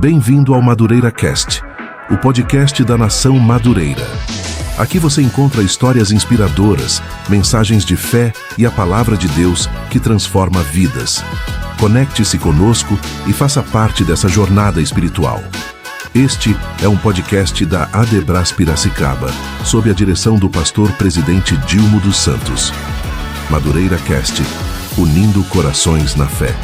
Bem-vindo ao Madureira Cast, o podcast da nação Madureira. Aqui você encontra histórias inspiradoras, mensagens de fé e a palavra de Deus que transforma vidas. Conecte-se conosco e faça parte dessa jornada espiritual. Este é um podcast da Adebras Piracicaba, sob a direção do pastor presidente Dilmo dos Santos. Madureira Cast, unindo corações na fé.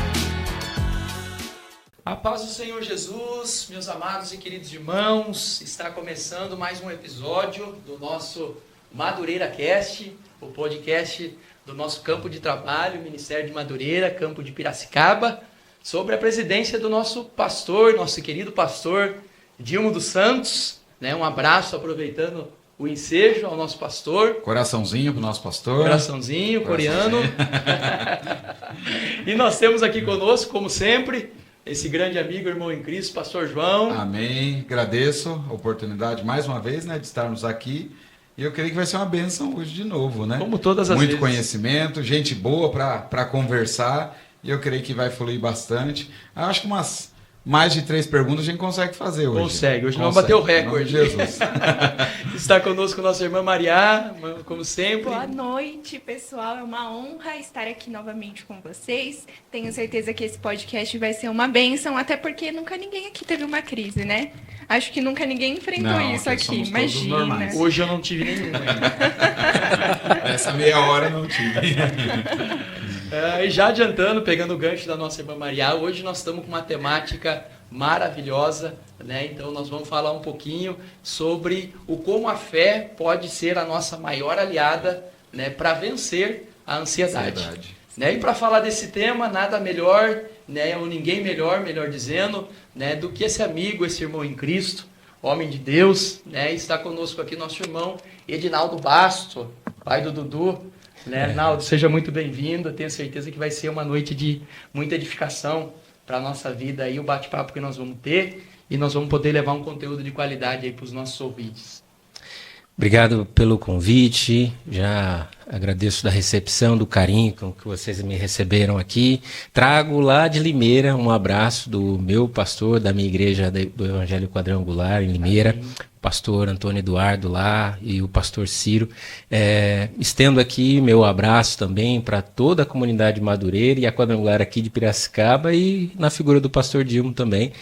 A paz do Senhor Jesus, meus amados e queridos irmãos, está começando mais um episódio do nosso Madureira Cast, o podcast do nosso campo de trabalho, Ministério de Madureira, campo de Piracicaba, sobre a presidência do nosso pastor, nosso querido pastor Dilmo dos Santos. Um abraço, aproveitando o ensejo ao nosso pastor. Coraçãozinho para o nosso pastor. Coraçãozinho, coreano. E nós temos aqui conosco, como sempre, esse grande amigo, irmão em Cristo, pastor João. Amém. Agradeço a oportunidade mais uma vez, de estarmos aqui. E eu creio que vai ser uma bênção hoje de novo, Como todas as vezes. Muito conhecimento, gente boa para conversar. E eu creio que vai fluir bastante. Acho que mais de 3 perguntas a gente consegue fazer hoje. Consegue. Hoje nós vamos bater o recorde. Jesus. Está conosco nossa irmã Maria, como sempre. Boa noite, pessoal. É uma honra estar aqui novamente com vocês. Tenho certeza que esse podcast vai ser uma bênção, até porque nunca ninguém aqui teve uma crise, né? Acho que nunca ninguém enfrentou isso aqui. Imagina. Hoje eu não tive nenhuma ainda. Essa meia hora eu não tive. E já adiantando, pegando o gancho da nossa irmã Maria, hoje nós estamos com uma temática maravilhosa, Então nós vamos falar um pouquinho sobre como a fé pode ser a nossa maior aliada, para vencer a ansiedade. E para falar desse tema, nada melhor, ou ninguém melhor dizendo, do que esse amigo, esse irmão em Cristo, homem de Deus, Está conosco aqui nosso irmão Edinaldo Basto, pai do Dudu. Naldo, seja muito bem-vindo. Tenho certeza que vai ser uma noite de muita edificação para a nossa vida aí, o bate-papo que nós vamos ter, e nós vamos poder levar um conteúdo de qualidade aí para os nossos ouvintes. Obrigado pelo convite, já agradeço da recepção, do carinho com que vocês me receberam aqui. Trago lá de Limeira um abraço do meu pastor, da minha igreja do Evangelho Quadrangular em Limeira, o pastor Antônio Eduardo lá e o pastor Ciro. Estendo aqui meu abraço também para toda a comunidade madureira e a Quadrangular aqui de Piracicaba, e na figura do pastor Dilmo também,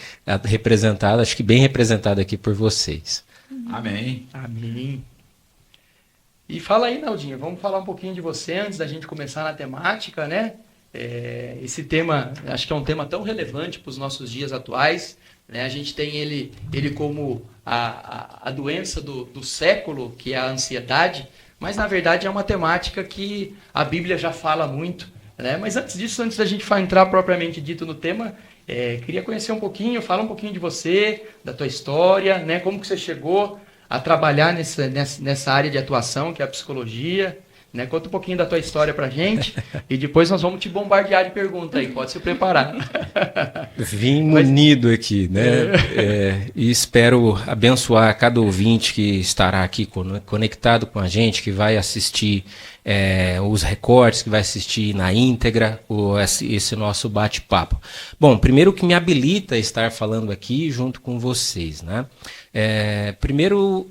representado, acho que bem representado aqui por vocês. Amém. Amém. E fala aí, Naldinho, vamos falar um pouquinho de você antes da gente começar na temática, Esse tema, acho que é um tema tão relevante para os nossos dias atuais, A gente tem ele como a doença do século, que é a ansiedade, mas na verdade é uma temática que a Bíblia já fala muito, Mas antes disso, antes da gente entrar propriamente dito no tema, queria conhecer um pouquinho, fala um pouquinho de você, da tua história, como que você chegou a trabalhar nessa área de atuação, que é a psicologia, Conta um pouquinho da tua história pra gente e depois nós vamos te bombardear de perguntas aí, pode se preparar. Vim munido aqui, e espero abençoar cada ouvinte que estará aqui conectado com a gente, que vai assistir os recortes, que vai assistir na íntegra esse nosso bate-papo. Bom, primeiro, o que me habilita a estar falando aqui junto com vocês, Primeiro,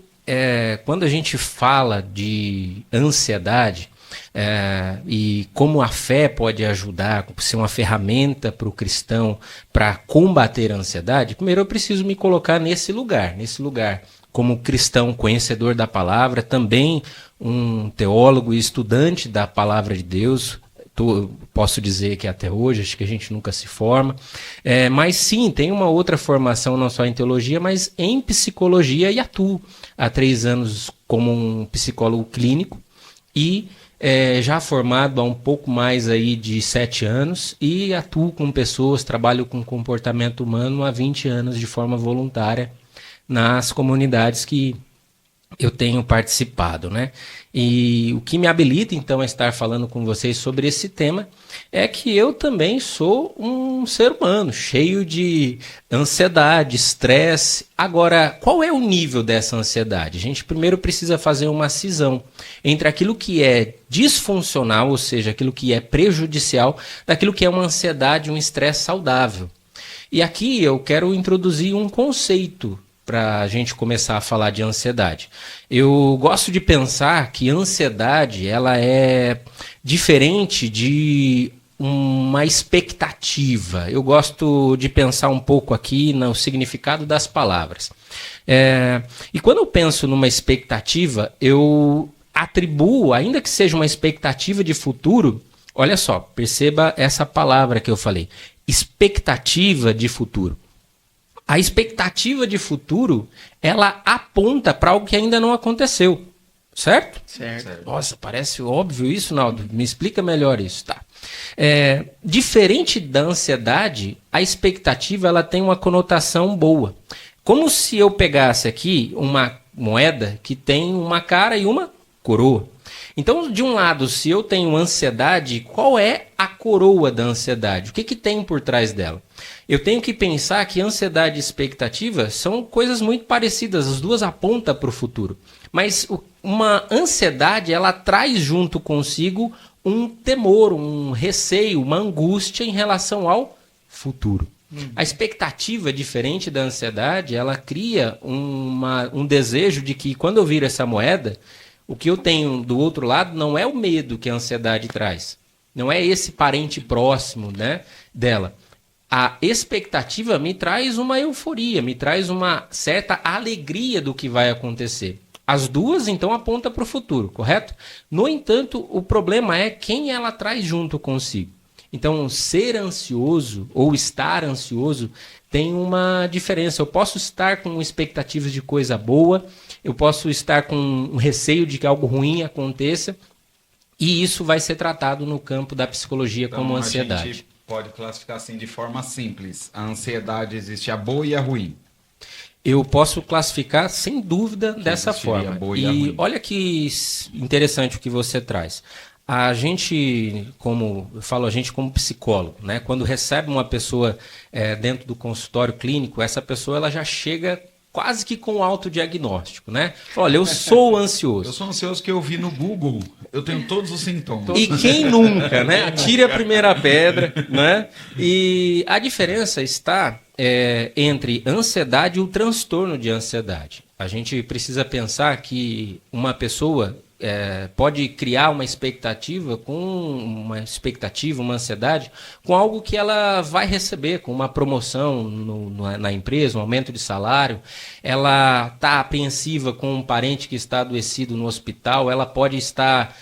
quando a gente fala de ansiedade e como a fé pode ajudar, ser uma ferramenta para o cristão para combater a ansiedade, primeiro eu preciso me colocar nesse lugar como cristão conhecedor da palavra, também um teólogo e estudante da palavra de Deus. Posso dizer que até hoje, acho que a gente nunca se forma, mas sim, tem uma outra formação não só em teologia, mas em psicologia, e atuo há 3 anos como um psicólogo clínico e já formado há um pouco mais aí de 7 anos e atuo com pessoas, trabalho com comportamento humano há 20 anos de forma voluntária nas comunidades que eu tenho participado, E o que me habilita, então, a estar falando com vocês sobre esse tema é que eu também sou um ser humano, cheio de ansiedade, estresse. Agora, qual é o nível dessa ansiedade? A gente primeiro precisa fazer uma cisão entre aquilo que é disfuncional, ou seja, aquilo que é prejudicial, daquilo que é uma ansiedade, um estresse saudável. E aqui eu quero introduzir um conceito para a gente começar a falar de ansiedade. Eu gosto de pensar que ansiedade ela é diferente de uma expectativa. Eu gosto de pensar um pouco aqui no significado das palavras. E quando eu penso numa expectativa, eu atribuo, ainda que seja uma expectativa de futuro, olha só, perceba essa palavra que eu falei, expectativa de futuro. A expectativa de futuro, ela aponta para algo que ainda não aconteceu, certo? Certo. Nossa, parece óbvio isso, Naldo. Me explica melhor isso, tá? Diferente da ansiedade, a expectativa ela tem uma conotação boa. Como se eu pegasse aqui uma moeda que tem uma cara e uma coroa. Então, de um lado, se eu tenho ansiedade, qual é a coroa da ansiedade? O que tem por trás dela? Eu tenho que pensar que ansiedade e expectativa são coisas muito parecidas, as duas apontam para o futuro. Mas uma ansiedade, ela traz junto consigo um temor, um receio, uma angústia em relação ao futuro. A expectativa, diferente da ansiedade, ela cria um desejo de que quando eu viro essa moeda, o que eu tenho do outro lado não é o medo que a ansiedade traz. Não é esse parente próximo, né, dela. A expectativa me traz uma euforia, me traz uma certa alegria do que vai acontecer. As duas, então, apontam para o futuro, correto? No entanto, o problema é quem ela traz junto consigo. Então, ser ansioso ou estar ansioso tem uma diferença. Eu posso estar com expectativas de coisa boa, eu posso estar com um receio de que algo ruim aconteça, e isso vai ser tratado no campo da psicologia então, como ansiedade. A gente pode classificar assim de forma simples. A ansiedade existe a boa e a ruim. Eu posso classificar sem dúvida dessa forma. E olha que interessante o que você traz. A gente, como eu falo, a gente como psicólogo, né? Quando recebe uma pessoa dentro do consultório clínico, essa pessoa ela já chega quase que com autodiagnóstico, né? Olha, eu sou ansioso. Eu sou ansioso que eu vi no Google, eu tenho todos os sintomas. E quem nunca, né? Atire a primeira pedra, né? E a diferença está entre ansiedade e o transtorno de ansiedade. A gente precisa pensar que uma pessoa pode criar uma expectativa, uma ansiedade, com algo que ela vai receber, com uma promoção na empresa, um aumento de salário. Ela está apreensiva com um parente que está adoecido no hospital, ela pode estar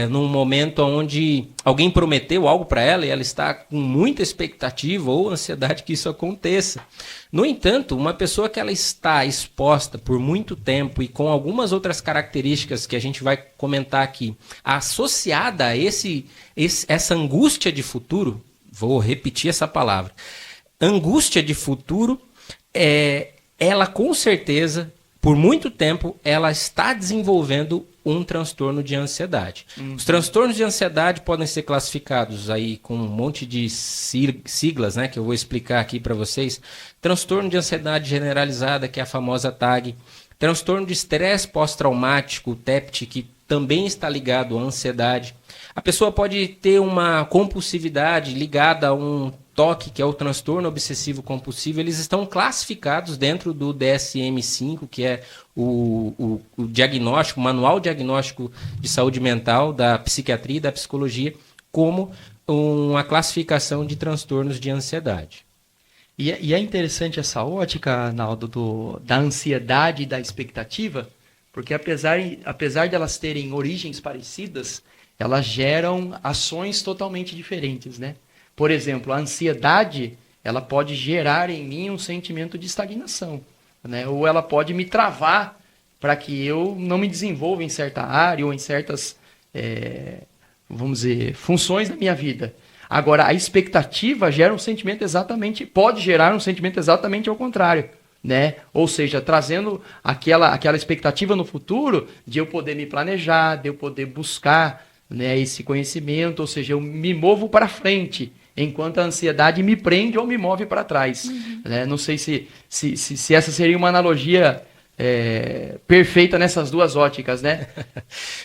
num momento onde alguém prometeu algo para ela e ela está com muita expectativa ou ansiedade que isso aconteça. No entanto, uma pessoa que ela está exposta por muito tempo e com algumas outras características que a gente vai comentar aqui, associada a essa angústia de futuro, vou repetir essa palavra, angústia de futuro, ela com certeza, por muito tempo, ela está desenvolvendo um transtorno de ansiedade. Os transtornos de ansiedade podem ser classificados aí com um monte de siglas, né, que eu vou explicar aqui para vocês. Transtorno de ansiedade generalizada, que é a famosa TAG. Transtorno de estresse pós-traumático, TEPT, que também está ligado à ansiedade. A pessoa pode ter uma compulsividade ligada a um TOC, que é o transtorno obsessivo compulsivo. Eles estão classificados dentro do DSM-5, que é o diagnóstico, o manual diagnóstico de saúde mental da psiquiatria e da psicologia, como uma classificação de transtornos de ansiedade. E é interessante essa ótica, Naldo, da ansiedade e da expectativa, porque apesar de elas terem origens parecidas, elas geram ações totalmente diferentes, né? Por exemplo, a ansiedade, ela pode gerar em mim um sentimento de estagnação, né? Ou ela pode me travar para que eu não me desenvolva em certa área ou em certas, vamos dizer, funções da minha vida. Agora, a expectativa gera um sentimento pode gerar um sentimento exatamente ao contrário, né? Ou seja, trazendo aquela expectativa no futuro de eu poder me planejar, de eu poder buscar, né, esse conhecimento, ou seja, eu me movo para frente, enquanto a ansiedade me prende ou me move para trás. Né? Não sei se essa seria uma analogia perfeita nessas duas óticas, né?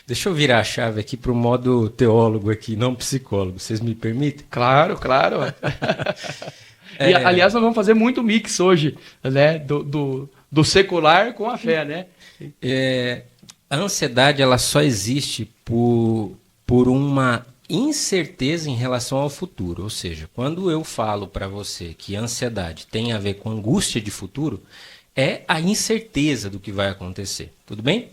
Deixa eu virar a chave aqui para o modo teólogo aqui, não psicólogo. Vocês me permitem? Claro, claro. E, aliás, nós vamos fazer muito mix hoje, né? Do secular com a fé, né? A ansiedade ela só existe por uma incerteza em relação ao futuro. Ou seja, quando eu falo para você que a ansiedade tem a ver com angústia de futuro, é a incerteza do que vai acontecer. Tudo bem?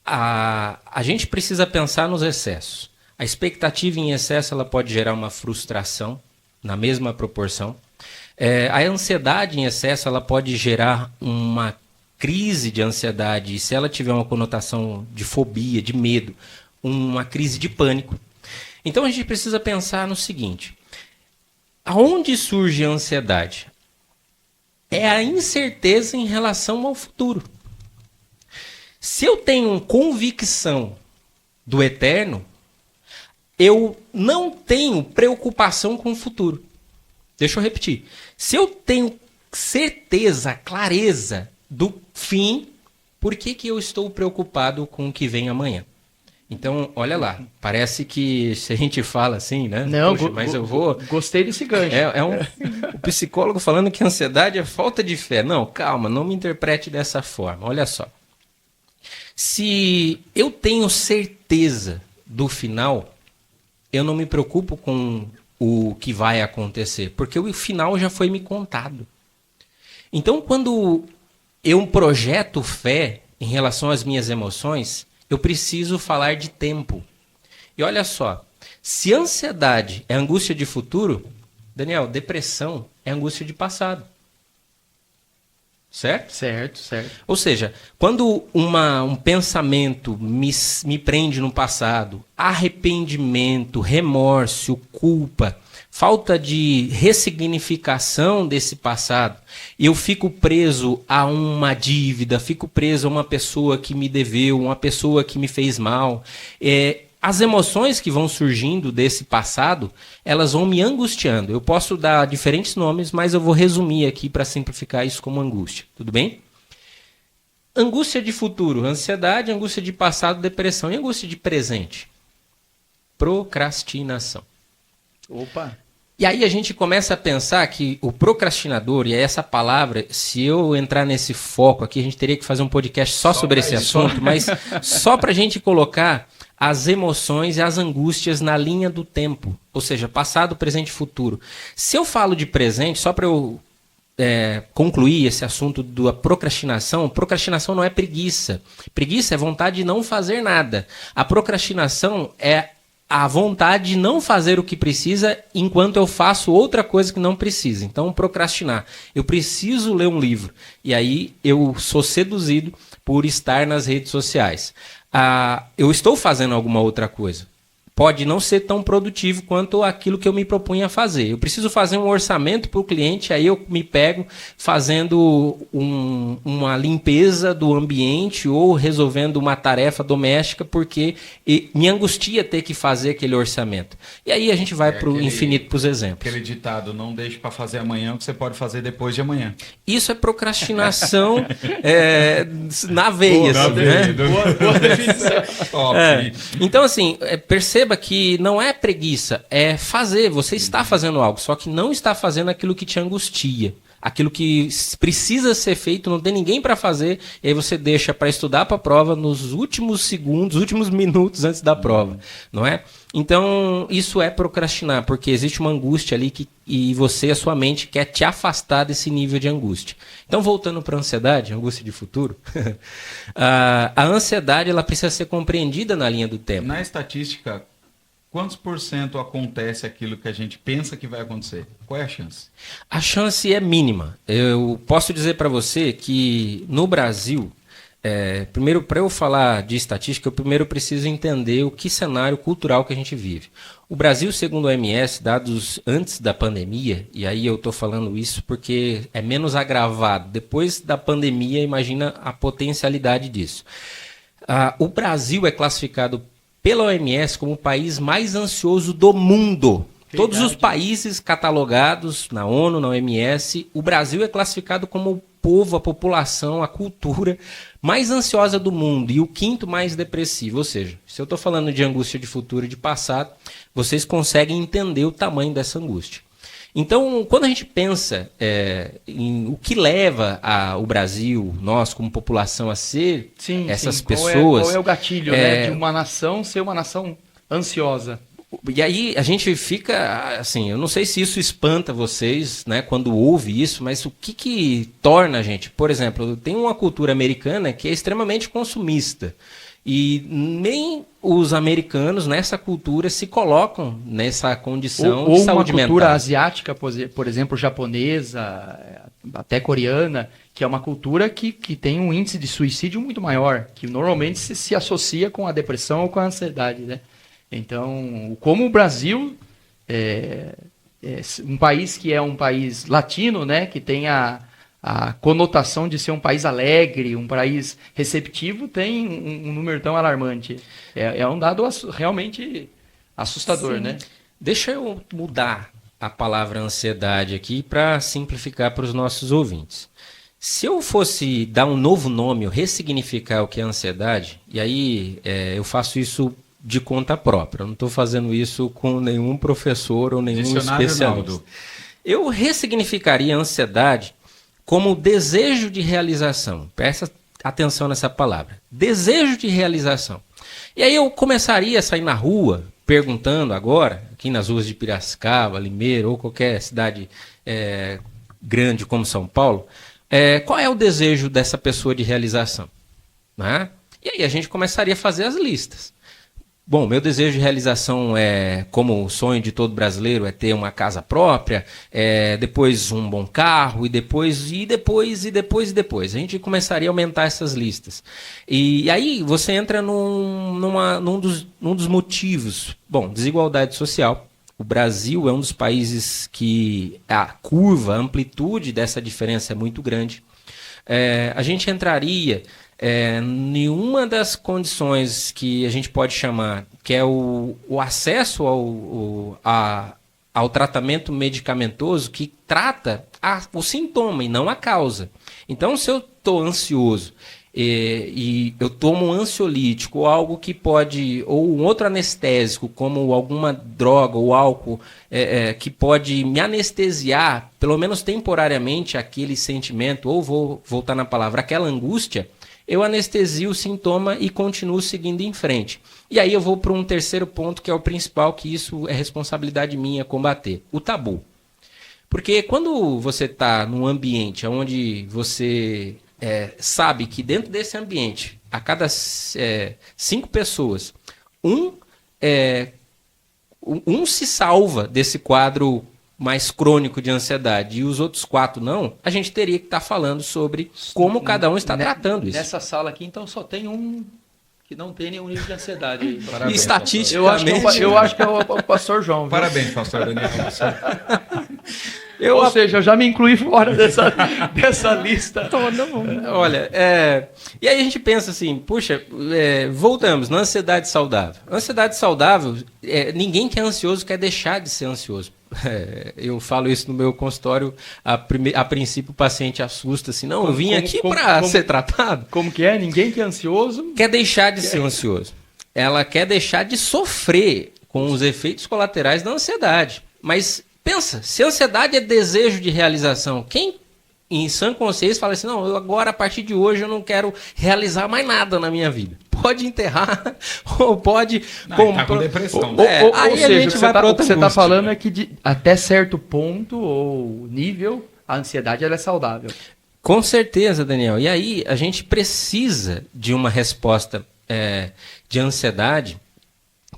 A gente precisa pensar nos excessos. A expectativa em excesso ela pode gerar uma frustração na mesma proporção. A ansiedade em excesso ela pode gerar uma crise de ansiedade, e se ela tiver uma conotação de fobia, de medo, uma crise de pânico. Então a gente precisa pensar no seguinte: aonde surge a ansiedade? É a incerteza em relação ao futuro. Se eu tenho convicção do eterno, eu não tenho preocupação com o futuro. Deixa eu repetir. Se eu tenho certeza, clareza do fim, por que eu estou preocupado com o que vem amanhã? Então, olha lá, parece que se a gente fala assim, né? Não, poxa, mas eu vou... Gostei desse gancho. O psicólogo falando que a ansiedade é falta de fé. Não, calma, não me interprete dessa forma. Olha só. Se eu tenho certeza do final, eu não me preocupo com o que vai acontecer, porque o final já foi me contado. Então, quando eu projeto fé em relação às minhas emoções, eu preciso falar de tempo. E olha só, se ansiedade é angústia de futuro, Daniel, depressão é angústia de passado. Certo? Certo. Ou seja, quando um pensamento me prende no passado, arrependimento, remorso, culpa, falta de ressignificação desse passado, eu fico preso a uma dívida, fico preso a uma pessoa que me deveu, uma pessoa que me fez mal. As emoções que vão surgindo desse passado, elas vão me angustiando. Eu posso dar diferentes nomes, mas eu vou resumir aqui para simplificar isso como angústia. Tudo bem? Angústia de futuro, ansiedade, angústia de passado, depressão. E angústia de presente? Procrastinação. Opa! E aí a gente começa a pensar que o procrastinador, e é essa palavra, se eu entrar nesse foco aqui, a gente teria que fazer um podcast só sobre esse assunto, mas só para a gente colocar as emoções e as angústias na linha do tempo, ou seja, passado, presente e futuro. Se eu falo de presente, só para eu concluir esse assunto da procrastinação não é preguiça. Preguiça é vontade de não fazer nada. A procrastinação é a vontade de não fazer o que precisa enquanto eu faço outra coisa que não precisa. Então, procrastinar. Eu preciso ler um livro. E aí eu sou seduzido por estar nas redes sociais. Eu estou fazendo alguma outra coisa. Pode não ser tão produtivo quanto aquilo que eu me propunha a fazer. Eu preciso fazer um orçamento para o cliente, aí eu me pego fazendo uma limpeza do ambiente ou resolvendo uma tarefa doméstica porque me angustia ter que fazer aquele orçamento. E aí a gente vai para o infinito para os exemplos. Aquele ditado, não deixe para fazer amanhã o que você pode fazer depois de amanhã. Isso é procrastinação na veia. Boa definição. Top. Então, assim, perceba que não é preguiça, é fazer. Você está fazendo algo, só que não está fazendo aquilo que te angustia. Aquilo que precisa ser feito, não tem ninguém para fazer, e aí você deixa para estudar para a prova nos últimos segundos, últimos minutos antes da prova, não é? Então, isso é procrastinar, porque existe uma angústia ali e você, a sua mente, quer te afastar desse nível de angústia. Então, voltando para a ansiedade, angústia de futuro, a ansiedade ela precisa ser compreendida na linha do tempo. Na estatística, quantos por cento acontece aquilo que a gente pensa que vai acontecer? Qual é a chance? A chance é mínima. Eu posso dizer para você que no Brasil, primeiro, para eu falar de estatística, eu primeiro preciso entender o que cenário cultural que a gente vive. O Brasil, segundo a OMS, dados antes da pandemia, e aí eu estou falando isso porque é menos agravado. Depois da pandemia, imagina a potencialidade disso. O Brasil é classificado pela OMS como o país mais ansioso do mundo. Verdade. Todos os países catalogados na ONU, na OMS, o Brasil é classificado como o povo, a população, a cultura mais ansiosa do mundo e o quinto mais depressivo. Ou seja, se eu estou falando de angústia de futuro e de passado, vocês conseguem entender o tamanho dessa angústia. Então, quando a gente pensa em o que leva o Brasil, nós como população, a ser essas pessoas... Qual é o gatilho, né, de uma nação ser uma nação ansiosa? E aí a gente fica, assim, eu não sei se isso espanta vocês, né, quando ouve isso, mas o que torna a gente... Por exemplo, tem uma cultura americana que é extremamente consumista. E nem os americanos nessa cultura se colocam nessa condição de saúde mental. Ou uma cultura asiática, por exemplo, japonesa, até coreana, que é uma cultura que tem um índice de suicídio muito maior, que normalmente se associa com a depressão ou com a ansiedade, né? Então, como o Brasil é um país que é um país latino, né, que tem a conotação de ser um país alegre, um país receptivo, tem um número tão alarmante. É um dado realmente assustador, né? Deixa eu mudar a palavra ansiedade aqui para simplificar para os nossos ouvintes. Se eu fosse dar um novo nome, ou ressignificar o que é ansiedade, e aí eu faço isso de conta própria, eu não estou fazendo isso com nenhum professor ou nenhum especialista. Arnaldo. Eu ressignificaria a ansiedade como desejo de realização. Presta atenção nessa palavra. Desejo de realização. E aí eu começaria a sair na rua, perguntando agora, aqui nas ruas de Piracicaba, Limeira ou qualquer cidade grande como São Paulo, qual é o desejo dessa pessoa de realização? Né? E aí a gente começaria a fazer as listas. Bom, meu desejo de realização como o sonho de todo brasileiro, é ter uma casa própria, depois um bom carro, e depois. A gente começaria a aumentar essas listas. E aí você entra num dos motivos. Bom, desigualdade social. O Brasil é um dos países que a amplitude dessa diferença é muito grande. A gente entraria... nenhuma das condições que a gente pode chamar, que é o acesso ao tratamento medicamentoso que trata o sintoma e não a causa. Então, se eu estou ansioso e eu tomo um ansiolítico ou algo que pode, ou um outro anestésico, como alguma droga ou álcool que pode me anestesiar, pelo menos temporariamente, aquele sentimento, ou vou voltar na palavra, aquela angústia, eu anestesio o sintoma e continuo seguindo em frente. E aí eu vou para um terceiro ponto, que é o principal, que isso é responsabilidade minha combater, o tabu. Porque quando você está num ambiente onde você sabe que dentro desse ambiente, a cada 5 pessoas, um se salva desse quadro mais crônico de ansiedade e os outros 4 não, a gente teria que estar falando sobre como cada um está tratando isso. Nessa sala aqui, então, só tem um que não tem nenhum nível de ansiedade. Parabéns, estatisticamente... Eu acho que é o pastor João. Viu? Parabéns, pastor Daniel. Ou seja, eu já me incluí fora dessa lista. Todo mundo. Olha, e aí a gente pensa assim, puxa, voltamos na ansiedade saudável. Ansiedade saudável, ninguém que é ansioso quer deixar de ser ansioso. Eu falo isso no meu consultório, a princípio o paciente assusta assim, não, eu vim aqui para ser tratado. Como que é? Ninguém que é ansioso quer deixar de ser ansioso. Ela quer deixar de sofrer com os efeitos colaterais da ansiedade. Mas pensa, se a ansiedade é desejo de realização, quem em sã consciência fala assim, não, eu agora a partir de hoje eu não quero realizar mais nada na minha vida. Pode enterrar, ou pode... Tá com depressão. Aí a gente vai para outra. O que você está falando é que até certo ponto ou nível, a ansiedade ela é saudável. Com certeza, Daniel. E aí a gente precisa de uma resposta de ansiedade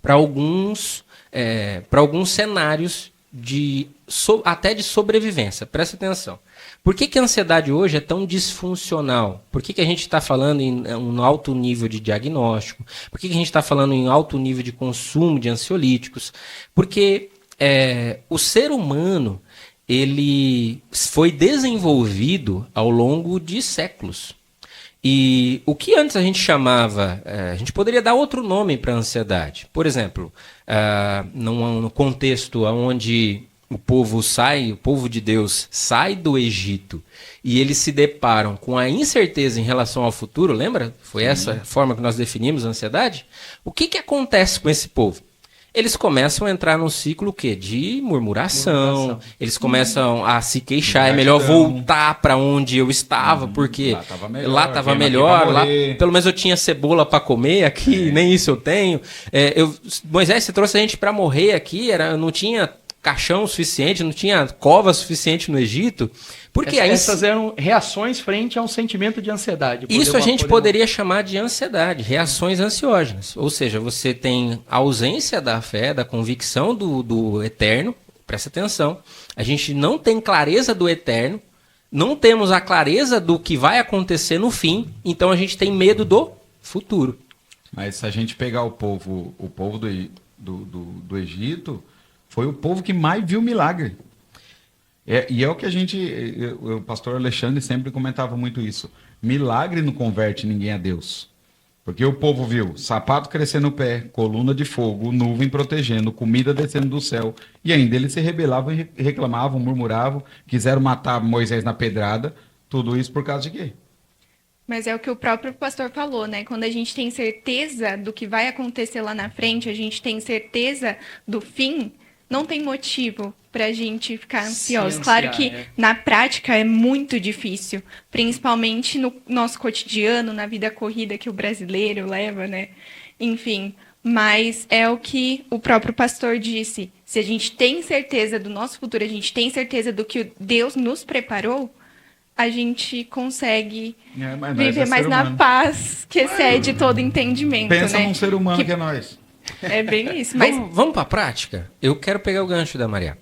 para alguns cenários até de sobrevivência. Presta atenção. Por que a ansiedade hoje é tão disfuncional? Por que a gente está falando em um alto nível de diagnóstico? Por que a gente está falando em alto nível de consumo de ansiolíticos? Porque o ser humano ele foi desenvolvido ao longo de séculos. E o que antes a gente chamava... a gente poderia dar outro nome para a ansiedade. Por exemplo, no contexto onde... o povo de Deus sai do Egito e eles se deparam com a incerteza em relação ao futuro, lembra? Foi essa forma que nós definimos a ansiedade? O que acontece com esse povo? eles começam a entrar num ciclo o quê? De murmuração. Eles começam a se queixar, é melhor voltar para onde eu estava, porque lá estava melhor, lá pelo menos eu tinha cebola para comer, aqui nem isso eu tenho. Moisés, você trouxe a gente para morrer aqui, não tinha caixão suficiente, não tinha cova suficiente no Egito. Porque essas eram reações frente a um sentimento de ansiedade. Isso a gente poderia chamar de ansiedade, reações ansiógenas. Ou seja, você tem a ausência da fé, da convicção do eterno. Presta atenção. A gente não tem clareza do eterno, não temos a clareza do que vai acontecer no fim, então a gente tem medo do futuro. Mas se a gente pegar o povo do Egito, foi o povo que mais viu milagre. E é o que o pastor Alexandre sempre comentava muito isso. Milagre não converte ninguém a Deus. Porque o povo viu sapato crescendo no pé, coluna de fogo, nuvem protegendo, comida descendo do céu. E ainda eles se rebelavam, reclamavam, murmuravam, quiseram matar Moisés na pedrada. Tudo isso por causa de quê? Mas é o que o próprio pastor falou, né? Quando a gente tem certeza do que vai acontecer lá na frente, a gente tem certeza do fim, não tem motivo para a gente ficar ansioso. Claro que na prática é muito difícil, principalmente no nosso cotidiano, na vida corrida que o brasileiro leva, né? Enfim, mas é o que o próprio pastor disse. Se a gente tem certeza do nosso futuro, a gente tem certeza do que Deus nos preparou, a gente consegue viver mais na paz que excede todo entendimento. Pensa né? num ser humano que é nós. É bem isso. Mas Vamos para a prática? Eu quero pegar o gancho da Maria.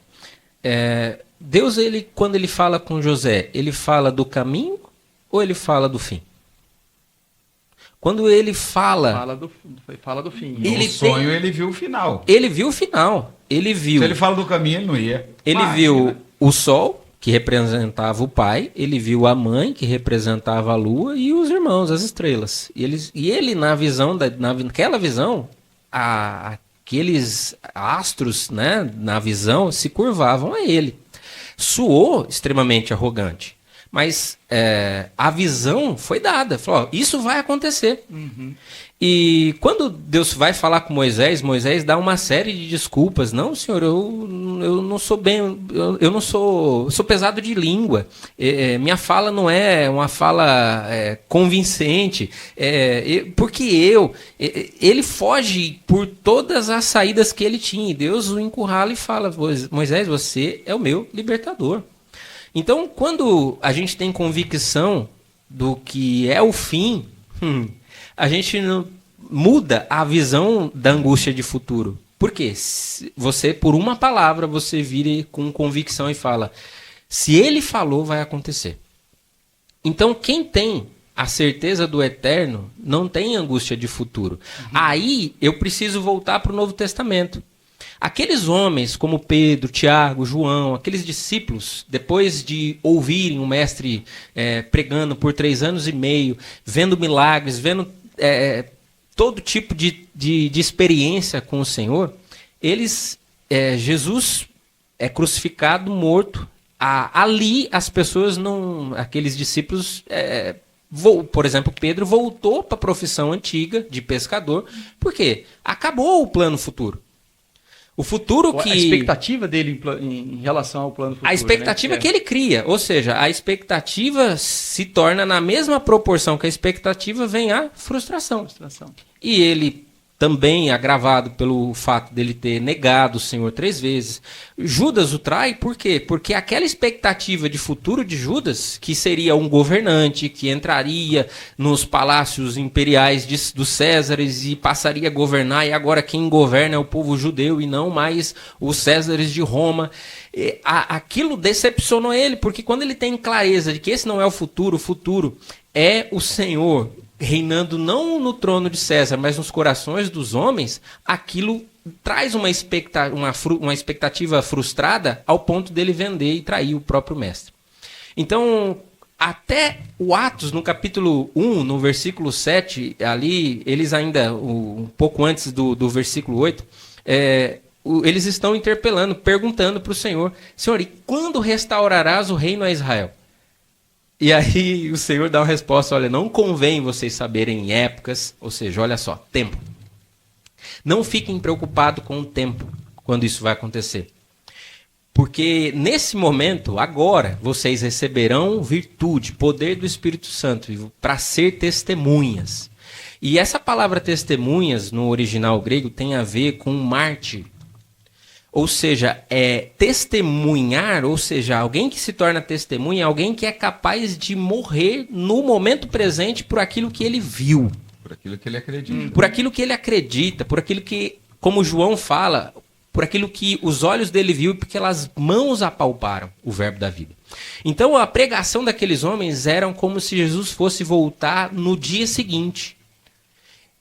Deus, quando ele fala com José, ele fala do caminho ou ele fala do fim? Quando ele fala do fim. Ele viu o final. Ele viu o final. Ele viu. Se ele fala do caminho, ele não ia. Ele viu o sol, que representava o pai, ele viu a mãe, que representava a lua, e os irmãos, as estrelas. E ele naquela visão, aqueles astros, né, na visão, se curvavam a ele. Soou extremamente arrogante, mas a visão foi dada. Falou, ó, isso vai acontecer. E quando Deus vai falar com Moisés, Moisés dá uma série de desculpas. Não, senhor, eu não sou eu sou pesado de língua. Minha fala não é uma fala convincente. Porque ele foge por todas as saídas que ele tinha. E Deus o encurrala e fala, Moisés, você é o meu libertador. Então, quando a gente tem convicção do que é o fim, a gente não muda a visão da angústia de futuro. Por quê? Você, por uma palavra, você vira com convicção e fala, se ele falou, vai acontecer. Então, quem tem a certeza do eterno, não tem angústia de futuro. Aí, eu preciso voltar para o Novo Testamento. Aqueles homens como Pedro, Tiago, João, aqueles discípulos, depois de ouvirem o mestre pregando por 3 anos e meio, vendo milagres, vendo todo tipo de experiência com o Senhor, Jesus é crucificado, morto. Ali as pessoas aqueles discípulos, por exemplo, Pedro voltou para a profissão antiga de pescador, porque acabou o plano futuro. O futuro que... A expectativa dele em relação ao plano futuro. A expectativa que ele cria. Ou seja, a expectativa se torna na mesma proporção que a expectativa vem a frustração. E ele também agravado pelo fato dele ter negado o Senhor 3 vezes. Judas o trai, por quê? Porque aquela expectativa de futuro de Judas, que seria um governante, que entraria nos palácios imperiais dos Césares e passaria a governar, e agora quem governa é o povo judeu e não mais os Césares de Roma. Aquilo decepcionou ele, porque quando ele tem clareza de que esse não é o futuro é o Senhor reinando não no trono de César, mas nos corações dos homens, aquilo traz uma expectativa frustrada ao ponto dele vender e trair o próprio mestre. Então, até o Atos, no capítulo 1, no versículo 7, ali, eles ainda, um pouco antes do versículo 8, eles estão interpelando, perguntando para o Senhor, Senhor, e quando restaurarás o reino a Israel? E aí o Senhor dá uma resposta, olha, não convém vocês saberem épocas, ou seja, olha só, tempo. Não fiquem preocupados com o tempo, quando isso vai acontecer. Porque nesse momento, agora, vocês receberão virtude, poder do Espírito Santo, para ser testemunhas. E essa palavra testemunhas, no original grego, tem a ver com mártir. Ou seja, testemunhar, ou seja, alguém que se torna testemunha é alguém que é capaz de morrer no momento presente por aquilo que ele viu. Por aquilo que ele acredita. Por aquilo que ele acredita, por aquilo que, como João fala, por aquilo que os olhos dele viu e porque as mãos apalparam o verbo da vida. Então a pregação daqueles homens era como se Jesus fosse voltar no dia seguinte.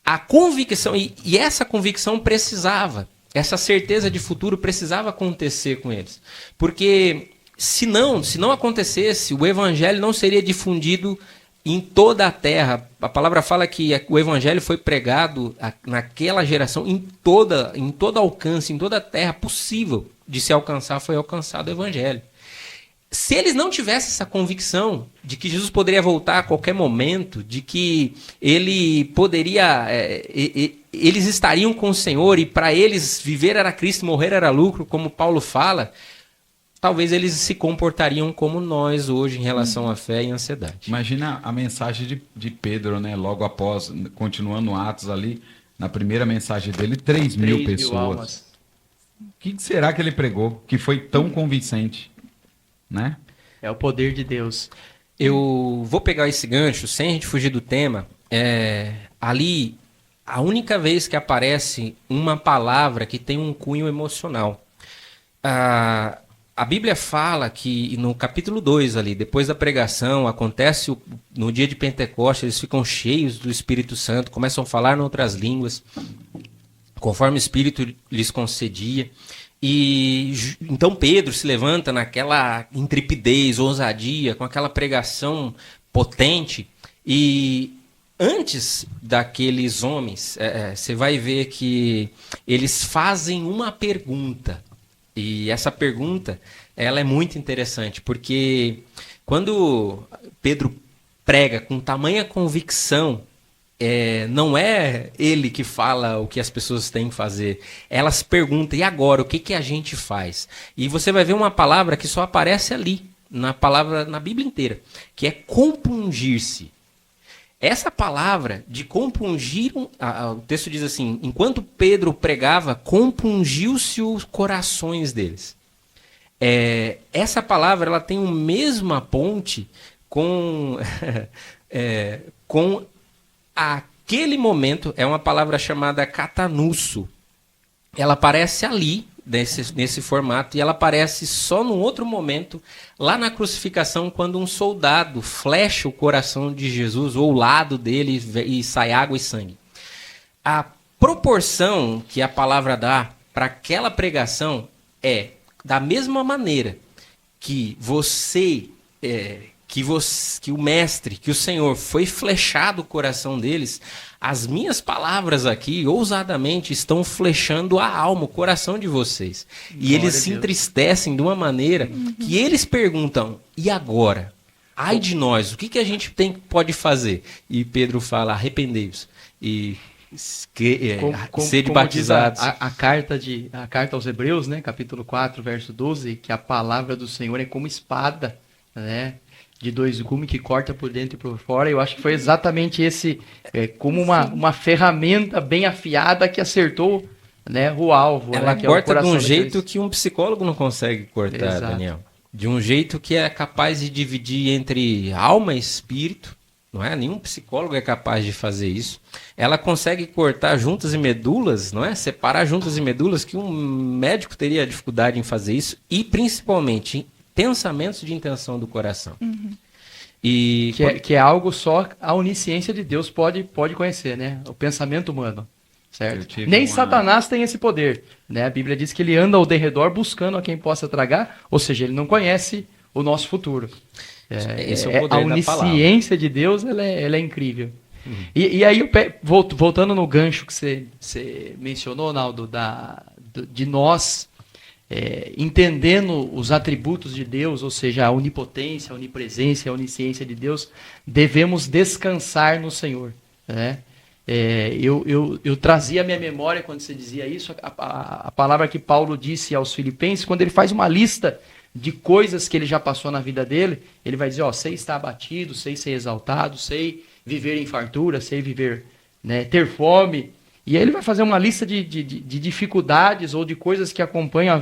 A convicção, e essa convicção precisava, essa certeza de futuro precisava acontecer com eles. Porque se não acontecesse, o evangelho não seria difundido em toda a terra. A palavra fala que o evangelho foi pregado naquela geração, em todo alcance, em toda a terra possível de se alcançar, foi alcançado o evangelho. Se eles não tivessem essa convicção de que Jesus poderia voltar a qualquer momento, de que ele poderia, eles estariam com o Senhor e para eles viver era Cristo, morrer era lucro, como Paulo fala, talvez eles se comportariam como nós hoje em relação à fé e ansiedade. Imagina a mensagem de Pedro, né? Logo após, continuando Atos ali, na primeira mensagem dele, 3 mil pessoas. Almas. O que será que ele pregou que foi tão convincente? Né? É o poder de Deus. Eu vou pegar esse gancho, sem a gente fugir do tema. Ali, a única vez que aparece uma palavra que tem um cunho emocional. A Bíblia fala que no capítulo 2 ali, depois da pregação, acontece no dia de Pentecostes, eles ficam cheios do Espírito Santo, começam a falar em outras línguas, conforme o Espírito lhes concedia. E então Pedro se levanta naquela intrepidez, ousadia, com aquela pregação potente. E antes daqueles homens, você vai ver que eles fazem uma pergunta. E essa pergunta, ela é muito interessante, porque quando Pedro prega com tamanha convicção, não é ele que fala o que as pessoas têm que fazer. Elas perguntam, e agora, o que a gente faz? E você vai ver uma palavra que só aparece ali, na Bíblia inteira, que é compungir-se. Essa palavra de compungir, o texto diz assim, enquanto Pedro pregava, compungiu-se os corações deles. Essa palavra ela tem a mesma ponte com aquele momento, é uma palavra chamada catanusso. Ela aparece ali, nesse formato, e ela aparece só num outro momento, lá na crucificação, quando um soldado flecha o coração de Jesus, ou o lado dele, e sai água e sangue. A proporção que a palavra dá para aquela pregação é da mesma maneira que que o mestre, que o Senhor foi flechado o coração deles, as minhas palavras aqui, ousadamente, estão flechando a alma, o coração de vocês. E eles se entristecem de uma maneira que eles perguntam, e agora? Ai de nós, o que a gente pode fazer? E Pedro fala, arrependei-vos e sede batizados. A carta aos Hebreus, né, capítulo 4, verso 12, que a palavra do Senhor é como espada, né? De 2 gumes que corta por dentro e por fora. Eu acho que foi exatamente esse, como uma ferramenta bem afiada que acertou, né, o alvo. Ela, né, que corta de um jeito deles. Que um psicólogo não consegue cortar, exato. Daniel. De um jeito que é capaz de dividir entre alma e espírito. Não é? Nenhum psicólogo é capaz de fazer isso. Ela consegue cortar juntas e medulas, não é? Separar juntas e medulas, que um médico teria dificuldade em fazer isso. E principalmente pensamentos de intenção do coração. Uhum. E que é algo só a onisciência de Deus pode conhecer, né? O pensamento humano, certo? Nem Satanás tem esse poder, né? A Bíblia diz que ele anda ao derredor buscando a quem possa tragar, ou seja, ele não conhece o nosso futuro. Esse é o poder a onisciência de Deus, ela é incrível. Uhum. E aí, voltando no gancho que você mencionou, Naldo, de nós entendendo os atributos de Deus, ou seja, a onipotência, a onipresença, a onisciência de Deus, devemos descansar no Senhor, né? eu trazia a minha memória quando você dizia isso, a palavra que Paulo disse aos Filipenses, quando ele faz uma lista de coisas que ele já passou na vida dele, ele vai dizer, ó, sei estar abatido, sei ser exaltado, sei viver em fartura, sei viver, né, ter fome. E aí ele vai fazer uma lista de dificuldades ou de coisas que acompanham a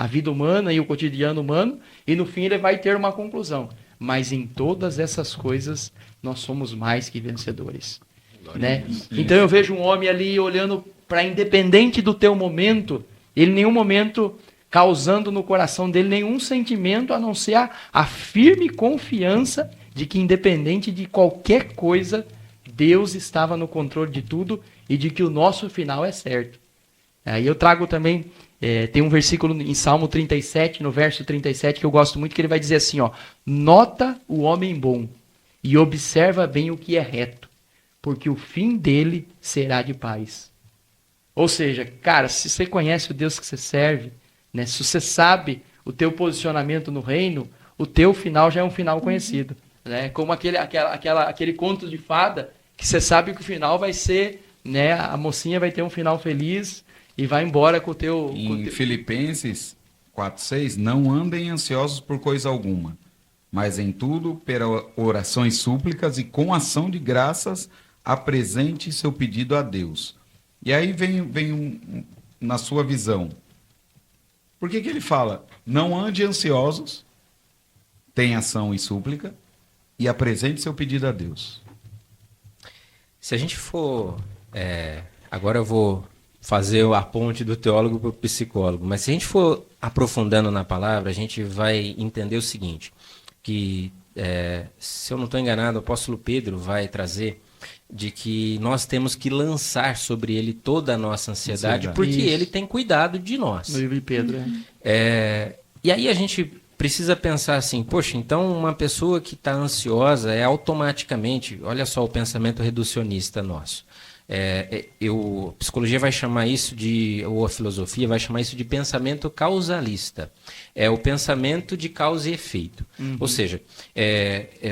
vida humana e o cotidiano humano, e no fim ele vai ter uma conclusão. Mas em todas essas coisas nós somos mais que vencedores. Né? Então eu vejo um homem ali olhando para, independente do teu momento, ele em nenhum momento causando no coração dele nenhum sentimento a não ser a firme confiança de que, independente de qualquer coisa, Deus estava no controle de tudo e de que o nosso final é certo. Aí eu trago também, tem um versículo em Salmo 37, no verso 37, que eu gosto muito, que ele vai dizer assim, ó, nota o homem bom e observa bem o que é reto, porque o fim dele será de paz. Ou seja, cara, se você conhece o Deus que você serve, né, se você sabe o teu posicionamento no reino, o teu final já é um final conhecido. Né? Como aquele conto de fada, que você sabe que o final vai ser, né, a mocinha vai ter um final feliz e vai embora com o teu... Em Filipenses 4:6, não andem ansiosos por coisa alguma, mas em tudo, per orações, súplicas e com ação de graças, apresente seu pedido a Deus. E aí vem na sua visão. Por que ele fala? Não ande ansiosos, tenha ação e súplica, e apresente seu pedido a Deus. Se a gente for... agora eu vou fazer a ponte do teólogo para o psicólogo, mas se a gente for aprofundando na palavra, a gente vai entender o seguinte, que, se eu não estou enganado, o apóstolo Pedro vai trazer de que nós temos que lançar sobre ele toda a nossa ansiedade, porque Isso. ele tem cuidado de nós. No livro de Pedro. E aí a gente precisa pensar assim, poxa, então uma pessoa que está ansiosa é automaticamente, olha só o pensamento reducionista nosso. A psicologia vai chamar isso ou a filosofia vai chamar isso de pensamento causalista. É o pensamento de causa e efeito. Ou seja,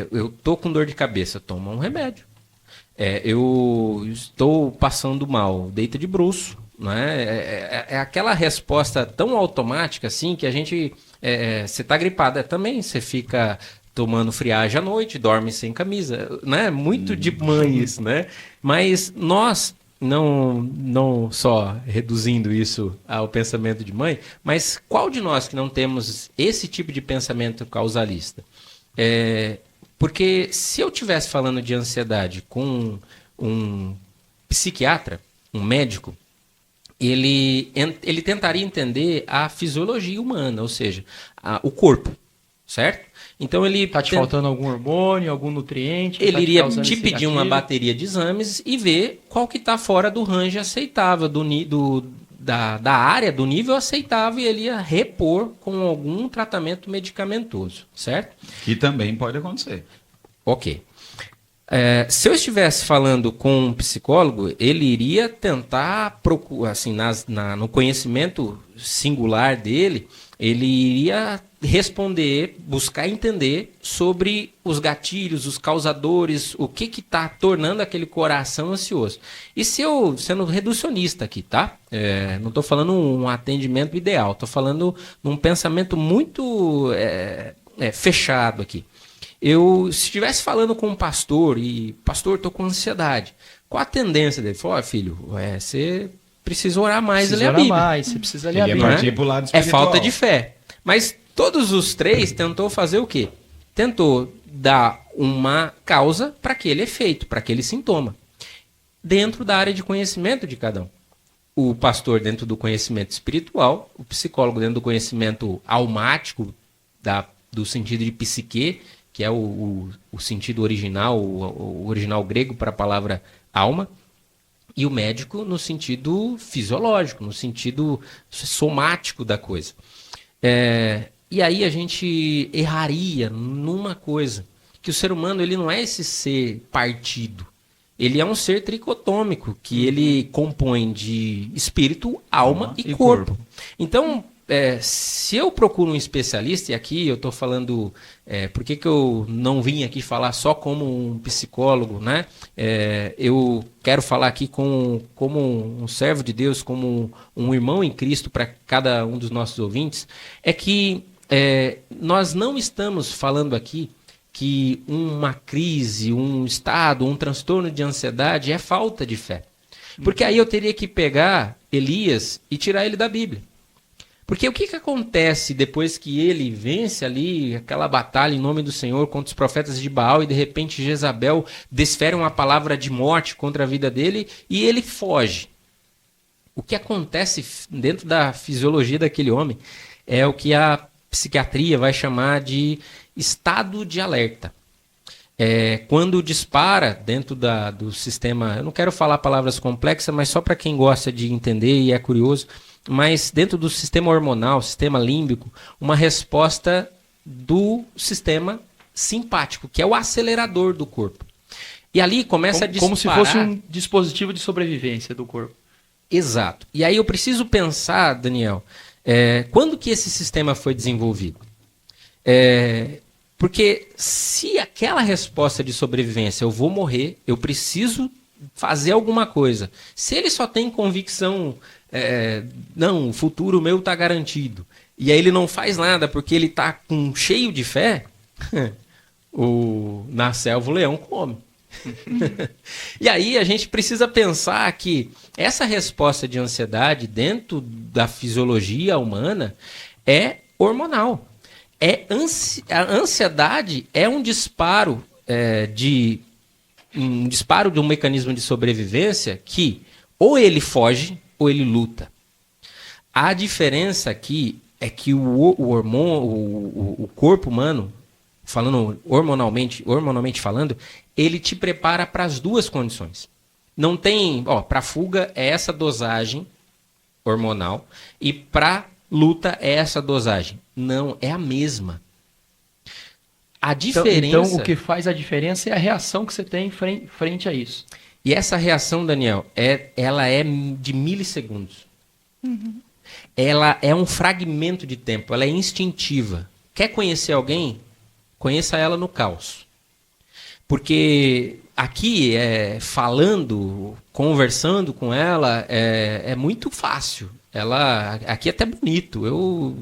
eu estou com dor de cabeça, toma um remédio. Eu estou passando mal, deita de bruço. Né? É aquela resposta tão automática assim que a gente... você está gripado, também você fica tomando friagem à noite, dorme sem camisa. Né? Muito de mãe isso, né? Mas nós, não só reduzindo isso ao pensamento de mãe, mas qual de nós que não temos esse tipo de pensamento causalista? Porque se eu estivesse falando de ansiedade com um psiquiatra, um médico, ele tentaria entender a fisiologia humana, ou seja, o corpo, certo? Então ele... Está te faltando algum hormônio, algum nutriente? Ele iria te pedir uma bateria de exames e ver qual que está fora do range aceitável, da área, do nível aceitável, e ele ia repor com algum tratamento medicamentoso, certo? Que também pode acontecer. Ok. Se eu estivesse falando com um psicólogo, ele iria tentar procurar, assim, no conhecimento singular dele, ele iria responder, buscar entender sobre os gatilhos, os causadores, o que está tornando aquele coração ansioso. E se eu, sendo reducionista aqui, tá? Não estou falando um atendimento ideal, estou falando num pensamento muito fechado aqui. Se estivesse falando com um pastor, pastor, estou com ansiedade, qual a tendência dele? Falou, filho, você precisa orar mais e ler a Bíblia. Você precisa ler a Ele Bíblia. partir pro lado É espiritual. falta de fé. Mas todos os três tentou fazer o quê? Tentou dar uma causa para aquele efeito, para aquele sintoma, dentro da área de conhecimento de cada um. O pastor dentro do conhecimento espiritual, o psicólogo dentro do conhecimento almático, do sentido de psique, que é o sentido original, o original grego para a palavra alma, e o médico no sentido fisiológico, no sentido somático da coisa. E aí a gente erraria numa coisa, que o ser humano ele não é esse ser partido, ele é um ser tricotômico, que ele compõe de espírito, alma e corpo. Então, se eu procuro um especialista, e aqui eu estou falando, por que eu não vim aqui falar só como um psicólogo, né? Eu quero falar aqui como um servo de Deus, como um irmão em Cristo para cada um dos nossos ouvintes, é que nós não estamos falando aqui que uma crise, um estado, um transtorno de ansiedade é falta de fé. Porque aí eu teria que pegar Elias e tirar ele da Bíblia. Porque o que acontece depois que ele vence ali aquela batalha em nome do Senhor contra os profetas de Baal e de repente Jezabel desfere uma palavra de morte contra a vida dele e ele foge? O que acontece dentro da fisiologia daquele homem é o que a psiquiatria vai chamar de estado de alerta. Quando dispara dentro do sistema, eu não quero falar palavras complexas, mas só para quem gosta de entender e é curioso, mas dentro do sistema hormonal, sistema límbico, uma resposta do sistema simpático, que é o acelerador do corpo. E ali começa a disparar... Como se fosse um dispositivo de sobrevivência do corpo. Exato. E aí eu preciso pensar, Daniel, quando que esse sistema foi desenvolvido? Porque se aquela resposta de sobrevivência, eu vou morrer, eu preciso fazer alguma coisa. Se ele só tem convicção, não, o futuro meu está garantido, e aí ele não faz nada porque ele está cheio de fé, na selva o leão come. E aí a gente precisa pensar que essa resposta de ansiedade dentro da fisiologia humana é hormonal. A ansiedade é um disparo de um mecanismo de sobrevivência que ou ele foge ou ele luta. A diferença aqui é que o corpo humano, falando hormonalmente falando, ele te prepara para as duas condições. Não tem, para fuga é essa dosagem hormonal e para luta é essa dosagem. Não, é a mesma. A diferença... Então, o que faz a diferença é a reação que você tem frente a isso. E essa reação, Daniel, ela é de milissegundos. Uhum. Ela é um fragmento de tempo, ela é instintiva. Quer conhecer alguém? Conheça ela no caos. Porque aqui, conversando com ela, é muito fácil. Aqui é até bonito. Eu